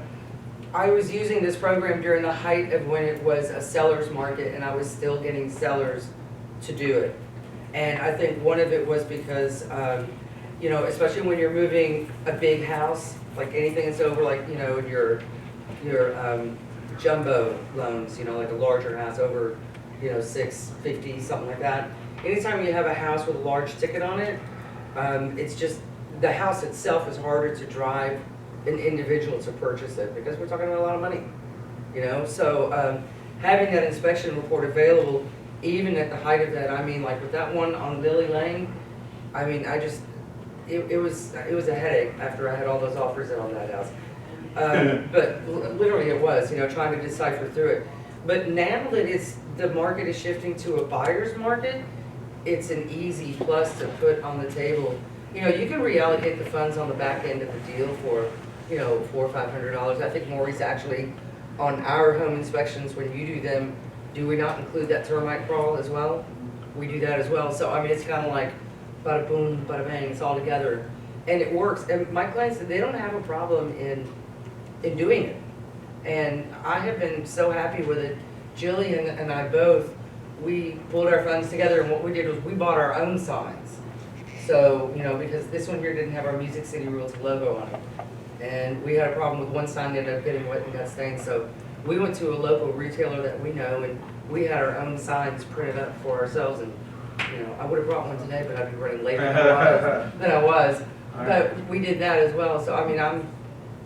[SPEAKER 3] I was using this program during the height of when it was a seller's market and I was still getting sellers to do it. And I think one of it was because, especially when you're moving a big house, like anything that's over like, your jumbo loans, like a larger house over, 650, something like that. Anytime you have a house with a large ticket on it, it's just, the house itself is harder to drive an individual to purchase it because we're talking about a lot of money, So having that inspection report available, even at the height of that, like with that one on Lily Lane, it was a headache after I had all those offers in on that house. But literally it was, trying to decipher through it. But now that the market is shifting to a buyer's market, it's an easy plus to put on the table. You can reallocate the funds on the back end of the deal for, $400 or $500. I think Maurice actually, on our home inspections, when you do them, do we not include that termite crawl as well? We do that as well. So, it's kind of like bada boom, bada bang, it's all together. And it works. And my clients, they don't have a problem in doing it. And I have been so happy with it. Jillian and I both, we pulled our funds together and what we did was we bought our own signs. So, because this one here didn't have our Music City Rules logo on it. And we had a problem with one sign that ended up getting wet and got stained. So we went to a local retailer that we know and we had our own signs printed up for ourselves. And, I would have brought one today, but I'd be running later than I was. But we did that as well. So, I'm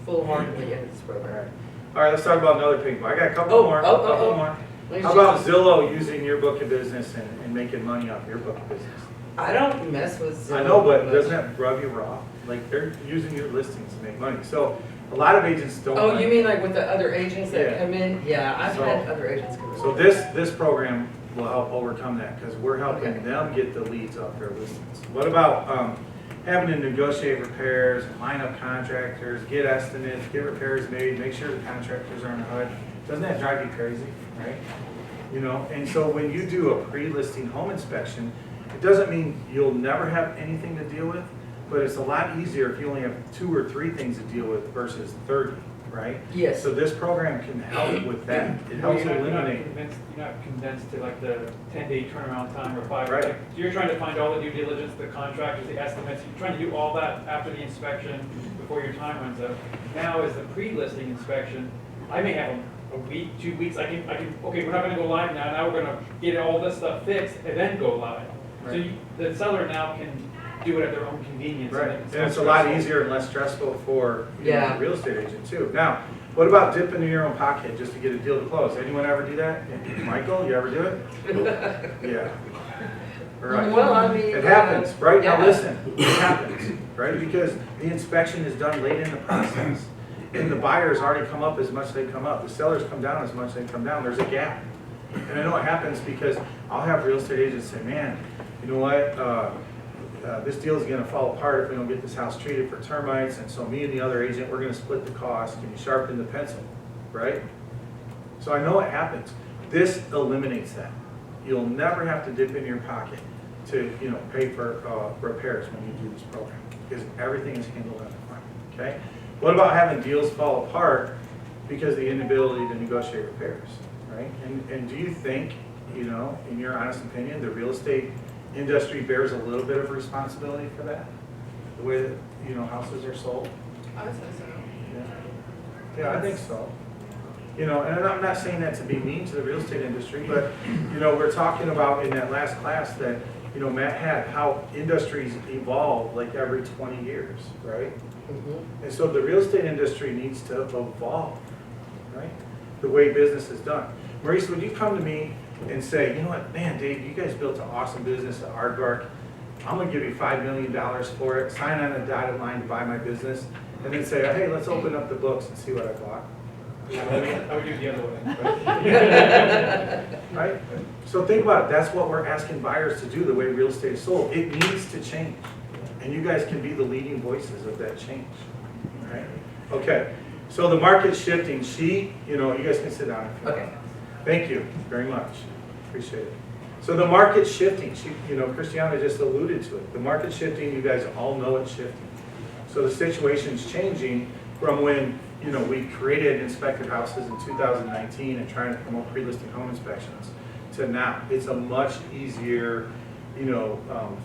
[SPEAKER 3] full-heartedly into this program.
[SPEAKER 1] All right, let's talk about another pain point. I got a couple more. More. How about Zillow using your book of business and making money off your book of business?
[SPEAKER 3] I don't mess with Zillow.
[SPEAKER 1] I know, but doesn't that rub you raw? Like they're using your listings to make money. So a lot of agents don't.
[SPEAKER 3] Oh, you mean like with the other agents that come in? Yeah, I've
[SPEAKER 1] So-
[SPEAKER 3] had other agents come in.
[SPEAKER 1] So this program will help overcome that because we're helping them get the leads off their listings. What about having to negotiate repairs, line up contractors, get estimates, get repairs made, make sure the contractors are in the hood? Doesn't that drive you crazy, right? And so when you do a pre-listing home inspection, it doesn't mean you'll never have anything to deal with, but it's a lot easier if you only have 2 or 3 things to deal with versus 30, right?
[SPEAKER 3] Yes.
[SPEAKER 1] So this program can help with that. It helps eliminate.
[SPEAKER 2] You're not condensed to like the 10-day turnaround time or 5.
[SPEAKER 1] Right.
[SPEAKER 2] So you're trying to find all the due diligence, the contractors, the estimates. You're trying to do all that after the inspection before your time runs out. Now is the pre-listing inspection. I may have a week, 2 weeks. I can. Okay, we're not going to go live now. Now we're going to get all this stuff fixed and then go live.
[SPEAKER 1] Right.
[SPEAKER 2] So the seller now can do it at their own convenience.
[SPEAKER 1] Right,
[SPEAKER 2] And
[SPEAKER 1] and it's a lot easier and less stressful for
[SPEAKER 3] Yeah.
[SPEAKER 1] the real estate agent too. Now, what about dipping in your own pocket just to get a deal to close? Anyone ever do that? Michael, you ever do it? Yeah. Right.
[SPEAKER 3] Well,
[SPEAKER 1] It happens, right? Now
[SPEAKER 3] yeah.
[SPEAKER 1] listen, it happens, right? Because the inspection is done late in the process. and the buyers already come up as much as they come up, the sellers come down as much as they come down, there's a gap. And I know it happens because I'll have real estate agents say, man, you know what, this deal is gonna fall apart if we don't get this house treated for termites, and so me and the other agent, we're gonna split the cost, can you sharpen the pencil, right? So I know it happens. This eliminates that. You'll never have to dip in your pocket to, pay for repairs when you do this program, because everything is handled on the front, okay? What about having deals fall apart because of the inability to negotiate repairs, right? And do you think, in your honest opinion, the real estate industry bears a little bit of responsibility for that? The way that, houses are sold?
[SPEAKER 5] I would say so.
[SPEAKER 1] Yeah, I think so. And I'm not saying that to be mean to the real estate industry, but, we're talking about in that last class that, Matt had, how industries evolve like every 20 years, right? And so the real estate industry needs to evolve, right? The way business is done. Maurice, would you come to me and say, you know what, man, Dave, you guys built an awesome business at Aardvark. I'm gonna give you $5 million for it, sign on a dotted line to buy my business, and then say, hey, let's open up the books and see what I bought.
[SPEAKER 2] I would do the other way.
[SPEAKER 1] Right? So think about it, that's what we're asking buyers to do, the way real estate is sold. It needs to change. And you guys can be the leading voices of that change, right? Okay, so the market's shifting. You guys can sit down if you want.
[SPEAKER 3] Okay.
[SPEAKER 1] Thank you very much, appreciate it. So the market's shifting. Christiana just alluded to it. The market's shifting, you guys all know it's shifting. So the situation's changing from when, we created inspected houses in 2019 and trying to promote pre-listing home inspections to now. It's a much easier,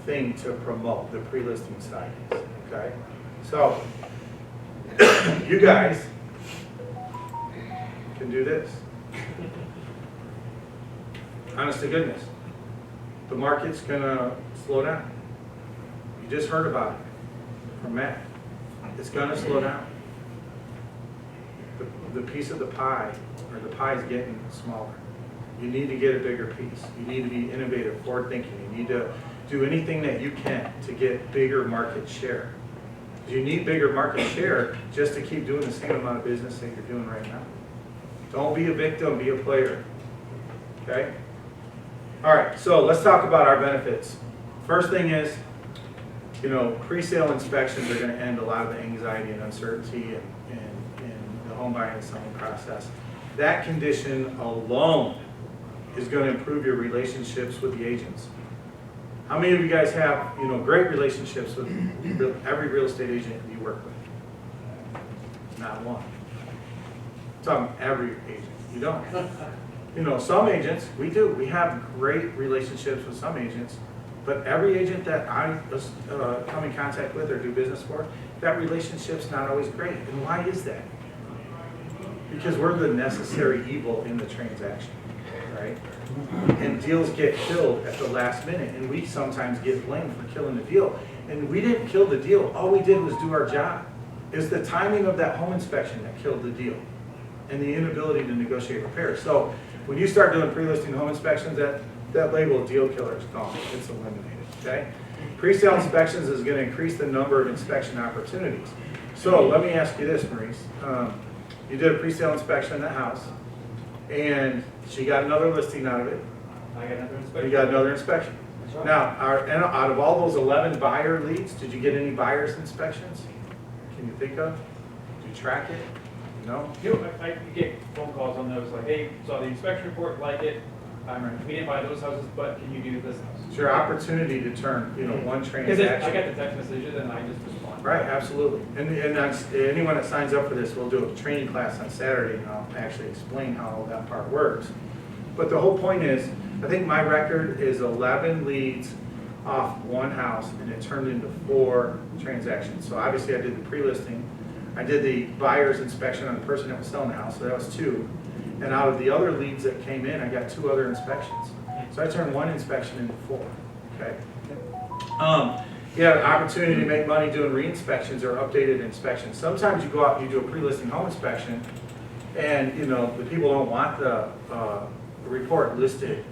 [SPEAKER 1] thing to promote, the pre-listing side is, okay? So, you guys can do this. Honest to goodness, the market's gonna slow down. You just heard about it from Matt. It's gonna slow down. The piece of the pie, or the pie is getting smaller. You need to get a bigger piece. You need to be innovative, forward thinking. You need to do anything that you can to get bigger market share. You need bigger market share just to keep doing the same amount of business that you're doing right now. Don't be a victim, be a player, okay? All right, so let's talk about our benefits. First thing is, pre-sale inspections are gonna end a lot of the anxiety and uncertainty in the home buying and selling process. That condition alone is gonna improve your relationships with the agents. How many of you guys have, great relationships with every real estate agent you work with? Not one. I'm talking every agent. You don't. Some agents, we do. We have great relationships with some agents, but every agent that I come in contact with or do business for, that relationship's not always great. And why is that? Because we're the necessary evil in the transaction, right? And deals get killed at the last minute, and we sometimes get blamed for killing the deal. And we didn't kill the deal. All we did was do our job. It's the timing of that home inspection that killed the deal, and the inability to negotiate repairs. So when you start doing pre-listing home inspections, that label of deal killer is gone. It's eliminated, okay? Pre-sale inspections is going to increase the number of inspection opportunities. So let me ask you this, Maurice. You did a pre-sale inspection in the house, and she got another listing out of it.
[SPEAKER 2] I got another
[SPEAKER 1] You
[SPEAKER 2] inspection.
[SPEAKER 1] got another inspection.
[SPEAKER 2] That's right.
[SPEAKER 1] Now, out of all those 11 buyer leads, did you get any buyer's inspections? Can you think of? Did you track it? No?
[SPEAKER 2] I get phone calls on those, like, hey, saw the inspection report, like it. We didn't buy those houses, but can you do this house?
[SPEAKER 1] It's your opportunity to turn, one
[SPEAKER 2] Because I
[SPEAKER 1] transaction.
[SPEAKER 2] got the text messages and I just respond.
[SPEAKER 1] Right, absolutely. And that's, anyone that signs up for this, we'll do a training class on Saturday, and I'll actually explain how all that part works. But the whole point is, I think my record is 11 leads off one house, and it turned into 4 transactions. So obviously I did the pre-listing. I did the buyer's inspection on the person that was selling the house, so that was 2. And out of the other leads that came in, I got 2 other inspections. So I turned 1 inspection into 4, okay? You have an opportunity to make money doing re-inspections or updated inspections. Sometimes you go out and you do a pre-listing home inspection, and the people don't want the report listed,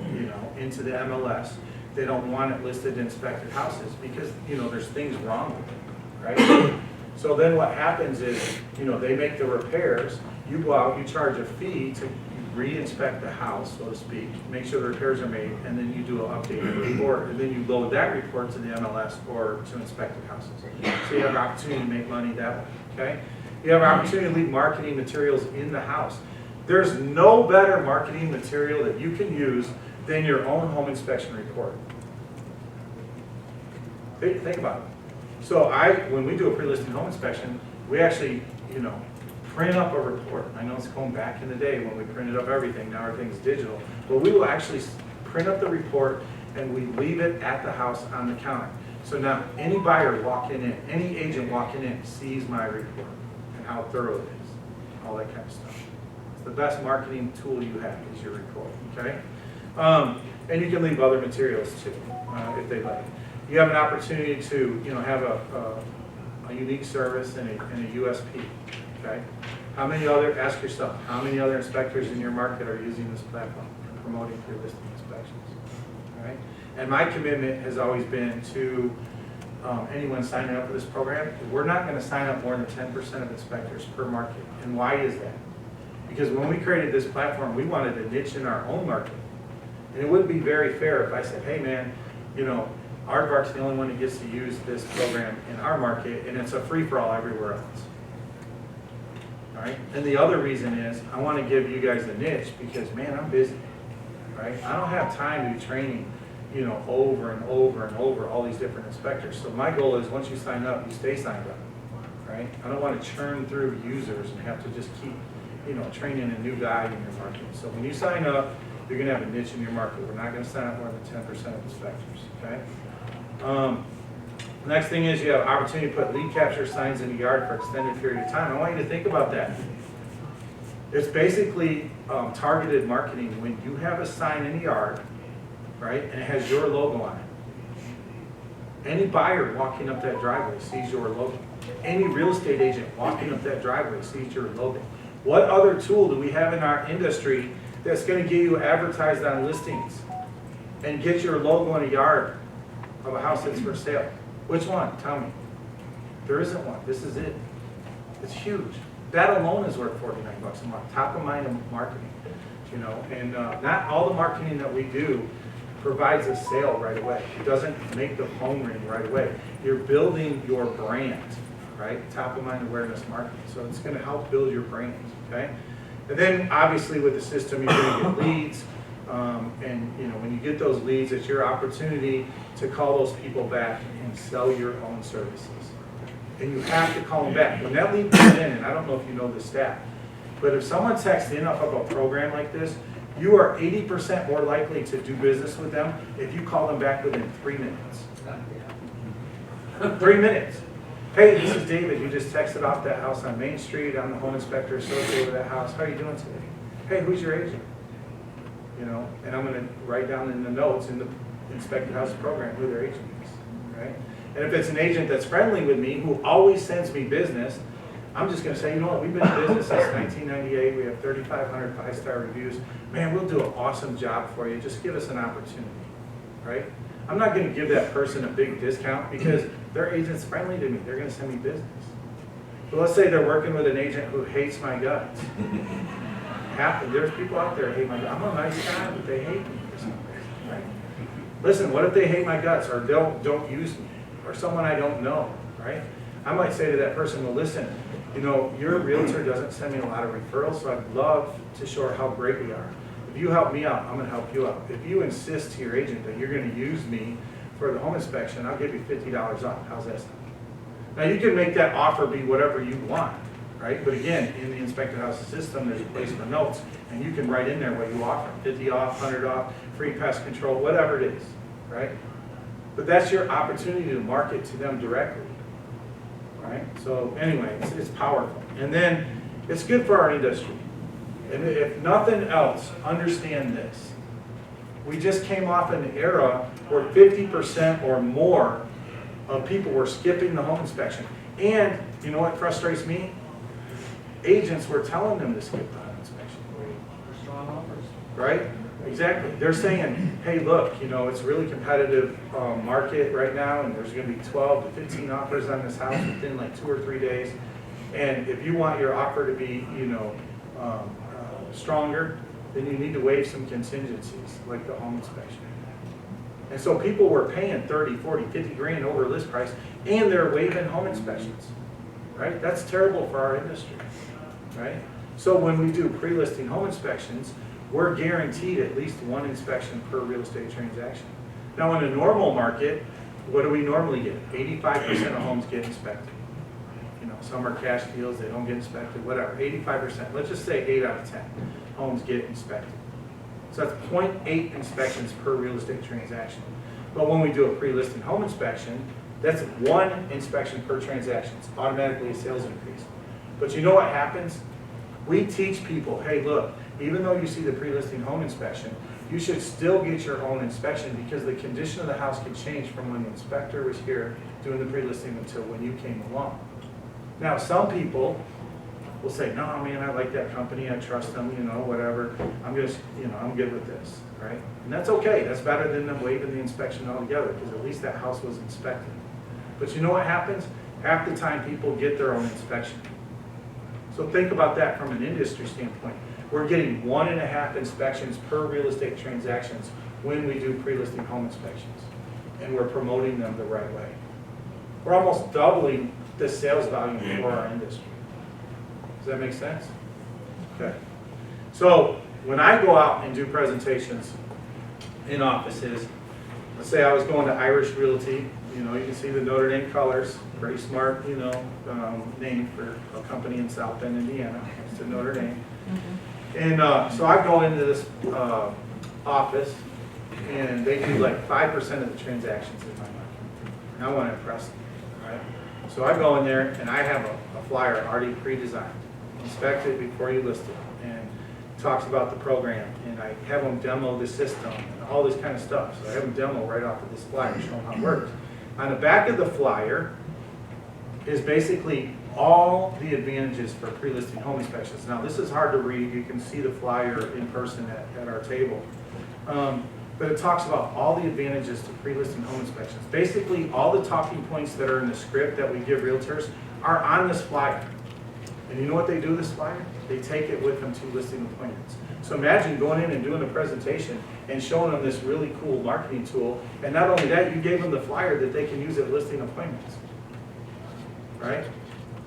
[SPEAKER 1] into the MLS. They don't want it listed in inspected houses because there's things wrong with it, right? So then what happens is, they make the repairs, you go out, you charge a fee to re-inspect the house, so to speak, make sure the repairs are made, and then you do an updated report, and then you load that report to the MLS or to inspected houses. So you have an opportunity to make money that way, okay? You have an opportunity to leave marketing materials in the house. There's no better marketing material that you can use than your own home inspection report. Think about it. So when we do a pre-listing home inspection, we actually, print up a report. I know it's going back in the day when we printed up everything, now everything's digital, but we will actually print up the report and we leave it at the house on the counter. So now any buyer walking in, any agent walking in sees my report and how thorough it is, all that kind of stuff. It's the best marketing tool you have is your report, okay? And you can leave other materials too, if they like. You have an opportunity to, have a unique service and a USP, okay? Ask yourself, how many other inspectors in your market are using this platform and promoting pre-listing inspections, all right? And my commitment has always been to anyone signing up for this program, we're not gonna sign up more than 10% of inspectors per market. And why is that? Because when we created this platform, we wanted a niche in our own market. And it wouldn't be very fair if I said, hey man, Aardvark's the only one that gets to use this program in our market, and it's a free-for-all everywhere else. All right? And the other reason is, I want to give you guys a niche because, man, I'm busy, right? I don't have time to be training, over and over and over all these different inspectors. So my goal is, once you sign up, you stay signed up, right? I don't want to churn through users and have to just keep, training a new guy in your market. So when you sign up, you're going to have a niche in your market. We're not going to sign up more than 10% of inspectors, okay? Next thing is you have opportunity to put lead capture signs in the yard for extended period of time. I want you to think about that. It's basically targeted marketing when you have a sign in the yard, right, and it has your logo on it. Any buyer walking up that driveway sees your logo. Any real estate agent walking up that driveway sees your logo. What other tool do we have in our industry that's going to get you advertised on listings and get your logo in a yard of a house that's for sale? Which one? Tell me. There isn't one. This is it. It's huge. That alone is worth $49 a month. Top of mind marketing, and not all the marketing that we do provides a sale right away. It doesn't make the phone ring right away. You're building your brand, right? Top of mind awareness marketing. So it's going to help build your brand, okay? And then obviously with the system, you're going to get leads. And when you get those leads, it's your opportunity to call those people back and sell your own services. And you have to call them back. When that lead comes in, and I don't know if you know the stat, but if someone texts in off of a program like this, you are 80% more likely to do business with them if you call them back within 3 minutes. 3 minutes. Hey, this is David. You just texted off that house on Main Street. I'm the home inspector associated with that house. How are you doing today? Hey, who's your agent? And I'm going to write down in the notes in the inspected house program who their agent is, right? And if it's an agent that's friendly with me, who always sends me business, I'm just going to say, you know what, we've been in business since 1998. We have 3,500 five-star reviews. Man, we'll do an awesome job for you. Just give us an opportunity, right? I'm not going to give that person a big discount because their agent's friendly to me. They're going to send me business. But let's say they're working with an agent who hates my guts. There's people out there who hate my guts. I'm a nice guy, but they hate me for some reason, right? Listen, what if they hate my guts or don't use me or someone I don't know, right? I might say to that person, well, listen, your realtor doesn't send me a lot of referrals, so I'd love to show her how great we are. If you help me out, I'm going to help you out. If you insist to your agent that you're going to use me for the home inspection, I'll give you $50 off. How's that sound? Now, you can make that offer be whatever you want, right? But again, in the inspected house system, there's a place for notes, and you can write in there what you offer, 50 off, 100 off, free pest control, whatever it is, right? But that's your opportunity to market to them directly, right? So anyway, it's powerful. And then it's good for our industry. And if nothing else, understand this. We just came off an era where 50% or more of people were skipping the home inspection. And you know what frustrates me? Agents were telling them to skip the home inspection.
[SPEAKER 2] Strong offers.
[SPEAKER 1] Right? Exactly. They're saying, hey, look, you know, it's a really competitive market right now, and there's going to be 12 to 15 offers on this house within like 2 or 3 days. And if you want your offer to be, you know, stronger, then you need to waive some contingencies, like the home inspection. And so people were paying 30, 40, 50 grand over list price, and they're waiving home inspections, right? That's terrible for our industry, right? So when we do pre-listing home inspections, we're guaranteed at least one inspection per real estate transaction. Now in a normal market, what do we normally get? 85% of homes get inspected. You know, some are cash deals, they don't get inspected, whatever, 85%. Let's just say 8 out of 10 homes get inspected. So that's 0.8 inspections per real estate transaction. But when we do a pre-listing home inspection, that's 1 inspection per transaction. It's automatically a sales increase. But you know what happens? We teach people, hey, look, even though you see the pre-listing home inspection, you should still get your own inspection because the condition of the house can change from when the inspector was here doing the pre-listing until when you came along. Now, some people will say, no, man, I like that company, I trust them, you know, whatever. I'm just, you know, I'm good with this, right? And that's okay. That's better than them waiving the inspection altogether because at least that house was inspected. But you know what happens? Half the time people get their own inspection. So think about that from an industry standpoint. We're getting 1.5 inspections per real estate transactions when we do pre-listing home inspections. And we're promoting them the right way. We're almost doubling the sales volume for our industry. Does that make sense? Okay. So when I go out and do presentations in offices, let's say I was going to Irish Realty, you know, you can see the Notre Dame colors, pretty smart, you know, name for a company in South Bend, Indiana. It's to Notre Dame. And so I go into this office, and they do like 5% of the transactions in my market. And I want to impress them, right? So I go in there, and I have a flyer already pre-designed. Inspect it before you list it, and talks about the program, and I have them demo the system and all this kind of stuff. So I have them demo right off of this flyer, show them how it works. On the back of the flyer is basically all the advantages for pre-listing home inspections. Now this is hard to read. You can see the flyer in person at our table. But it talks about all the advantages to pre-listing home inspections. Basically, all the talking points that are in the script that we give realtors are on this flyer. And you know what they do with this flyer? They take it with them to listing appointments. So imagine going in and doing a presentation and showing them this really cool marketing tool. And not only that, you gave them the flyer that they can use at listing appointments. Right?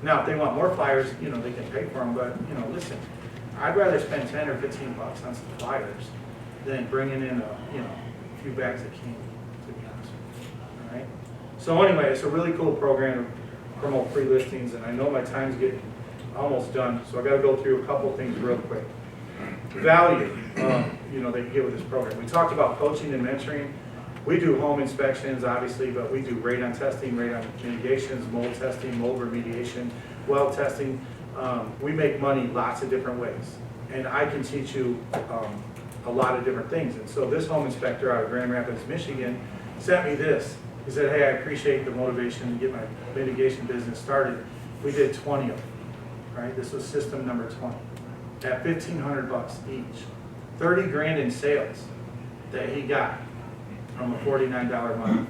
[SPEAKER 1] Now, if they want more flyers, you know, they can pay for them. But, you know, listen, I'd rather spend 10 or 15 bucks on some flyers than bringing in a few bags of candy, to be honest with you. All right? So anyway, it's a really cool program to promote free listings, and I know my time's getting almost done, so I got to go through a couple things real quick. Value, you know, that you get with this program. We talked about coaching and mentoring. We do home inspections, obviously, but we do radon testing, radon mitigations, mold testing, mold remediation, well testing. We make money lots of different ways, and I can teach you a lot of different things. And so this home inspector out of Grand Rapids, Michigan, sent me this. He said, hey, I appreciate the motivation to get my mitigation business started. We did 20 of them, right? This was system number 20 at $1,500 each. 30 grand in sales that he got from a $49 a month,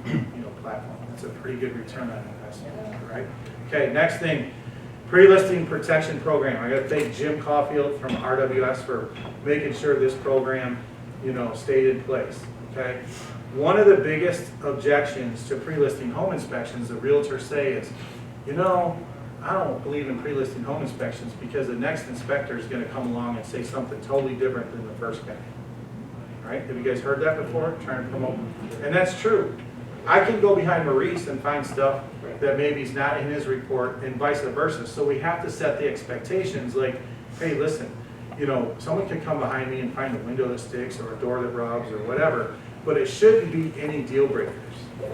[SPEAKER 1] platform. That's a pretty good return on investment, right? Okay, next thing, pre-listing protection program. I got to thank Jim Caulfield from RWS for making sure this program, stayed in place. Okay. One of the biggest objections to pre-listing home inspections the realtors say is, I don't believe in pre-listing home inspections because the next inspector is going to come along and say something totally different than the first guy. Right? Have you guys heard that before? Trying to promote? And that's true. I can go behind Maurice and find stuff that maybe is not in his report and vice versa. So we have to set the expectations like, hey, listen, someone can come behind me and find a window that sticks or a door that rubs or whatever, but it shouldn't be any deal breakers,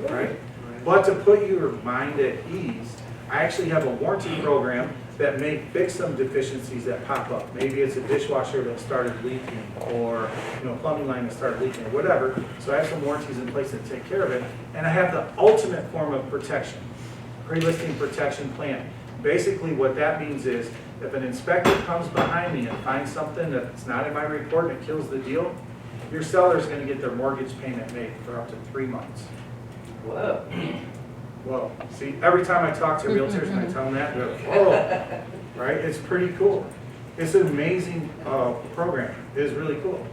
[SPEAKER 1] right? But to put your mind at ease, I actually have a warranty program that may fix some deficiencies that pop up. Maybe it's a dishwasher that started leaking or plumbing line that started leaking or whatever. So I have some warranties in place that take care of it. And I have the ultimate form of protection, pre-listing protection plan. Basically what that means is if an inspector comes behind me and finds something that's not in my report and it kills the deal, your seller's gonna get their mortgage payment made for up to 3 months.
[SPEAKER 3] Whoa.
[SPEAKER 1] Whoa, see, every time I talk to realtors and I tell them that, they're like, whoa, right? It's pretty cool. It's an amazing program. It is really cool,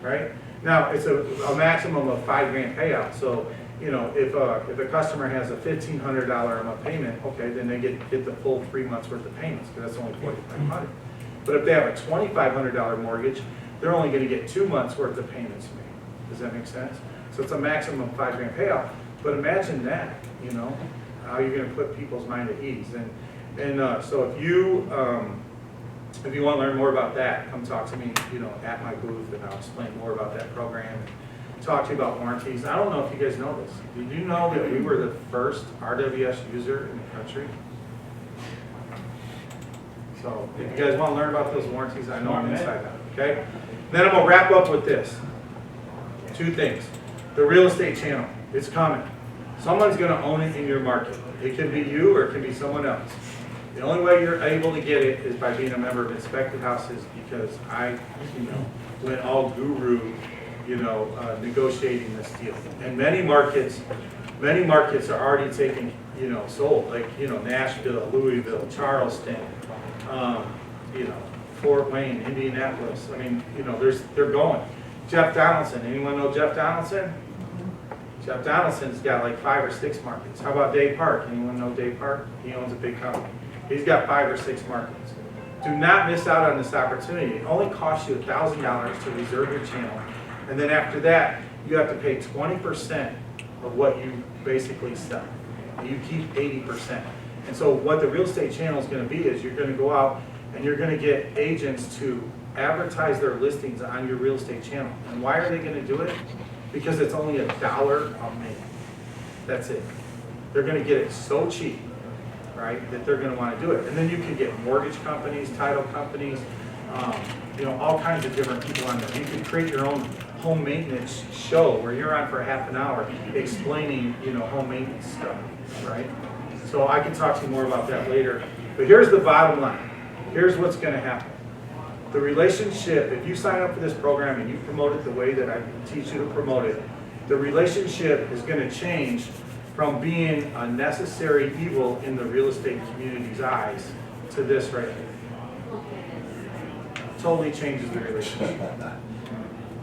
[SPEAKER 1] right? Now, it's a maximum of $5,000 payout. So, you know, if a customer has a $1,500 a month payment, okay, then they get the full 3 months worth of payments, because that's only $4,500. But if they have a $2,500 mortgage, they're only going to get 2 months worth of payments made. Does that make sense? So it's a maximum of $5,000 payout. But imagine that, you know, how you're going to put people's mind at ease. And so if you want to learn more about that, come talk to me, you know, at my booth, and I'll explain more about that program. Talk to you about warranties. I don't know if you guys know this. Did you know that we were the first RWS user in the country? So if you guys want to learn about those warranties, I know I'm inside out, okay? Then I'm going to wrap up with this. 2 things. The real estate channel. It's coming. Someone's going to own it in your market. It could be you or it could be someone else. The only way you're able to get it is by being a member of Inspected Houses, because I, you know, went all guru, you know, negotiating this deal. And many markets are already taken, you know, sold, like, you know, Nashville, Louisville, Charleston, you know, Fort Wayne, Indianapolis. I mean, you know, they're going. Jeff Donaldson. Anyone know Jeff Donaldson? Jeff Donaldson's got like 5 or 6 markets. How about Dave Park? Anyone know Dave Park? He owns a big company. He's got 5 or 6 markets. Do not miss out on this opportunity. It only costs you $1,000 to reserve your channel. And then after that, you have to pay 20% of what you basically sell. You keep 80%. And so what the real estate channel is going to be is you're going to go out and you're going to get agents to advertise their listings on your real estate channel. And why are they going to do it? Because it's only $1 a minute. That's it. They're going to get it so cheap, right, that they're going to want to do it. And then you can get mortgage companies, title companies, you know, all kinds of different people on there. You can create your own home maintenance show where you're on for half an hour explaining, you know, home maintenance stuff, right? So I can talk to you more about that later. But here's the bottom line. Here's what's going to happen. The relationship, if you sign up for this program and you promote it the way that I teach you to promote it, the relationship is going to change from being a necessary evil in the real estate community's eyes to this right here. Totally changes the relationship.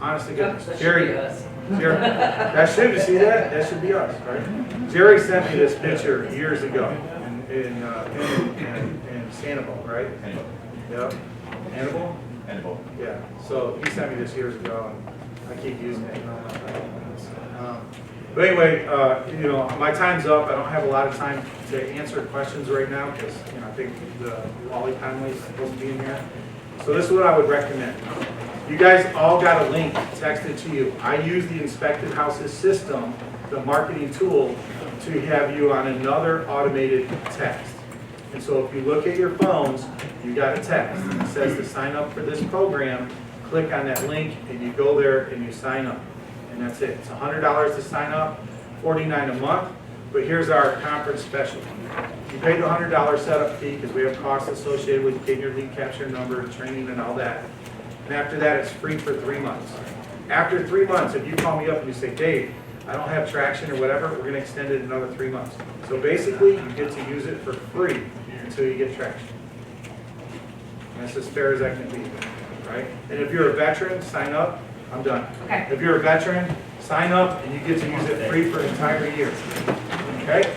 [SPEAKER 1] Honest to goodness. Jerry, that should, you see that? That should be us, right? Jerry sent me this picture years ago in Sanibel, right? Yep. Hannibal? Yeah. So he sent me this years ago, and I keep using it. But anyway, you know, my time's up. I don't have a lot of time to answer questions right now because, you know, I think the Wally family is supposed to be in here. So this is what I would recommend. You guys all got a link texted to you. I use the Inspected Houses system, the marketing tool, to have you on another automated text. And so if you look at your phones, you got a text that says to sign up for this program. Click on that link and you go there and you sign up. And that's it. It's $100 to sign up, $49 a month. But here's our conference special. You pay the $100 setup fee because we have costs associated with getting your lead capture number, training, and all that. And after that, it's free for 3 months. After 3 months, if you call me up and you say, Dave, I don't have traction or whatever, we're going to extend it another 3 months. So basically, you get to use it for free until you get traction. And that's as fair as I can be, right? And if you're a veteran, sign up. I'm done.
[SPEAKER 6] Okay.
[SPEAKER 1] If you're a veteran, sign up and you get to use it free for an entire year. Okay?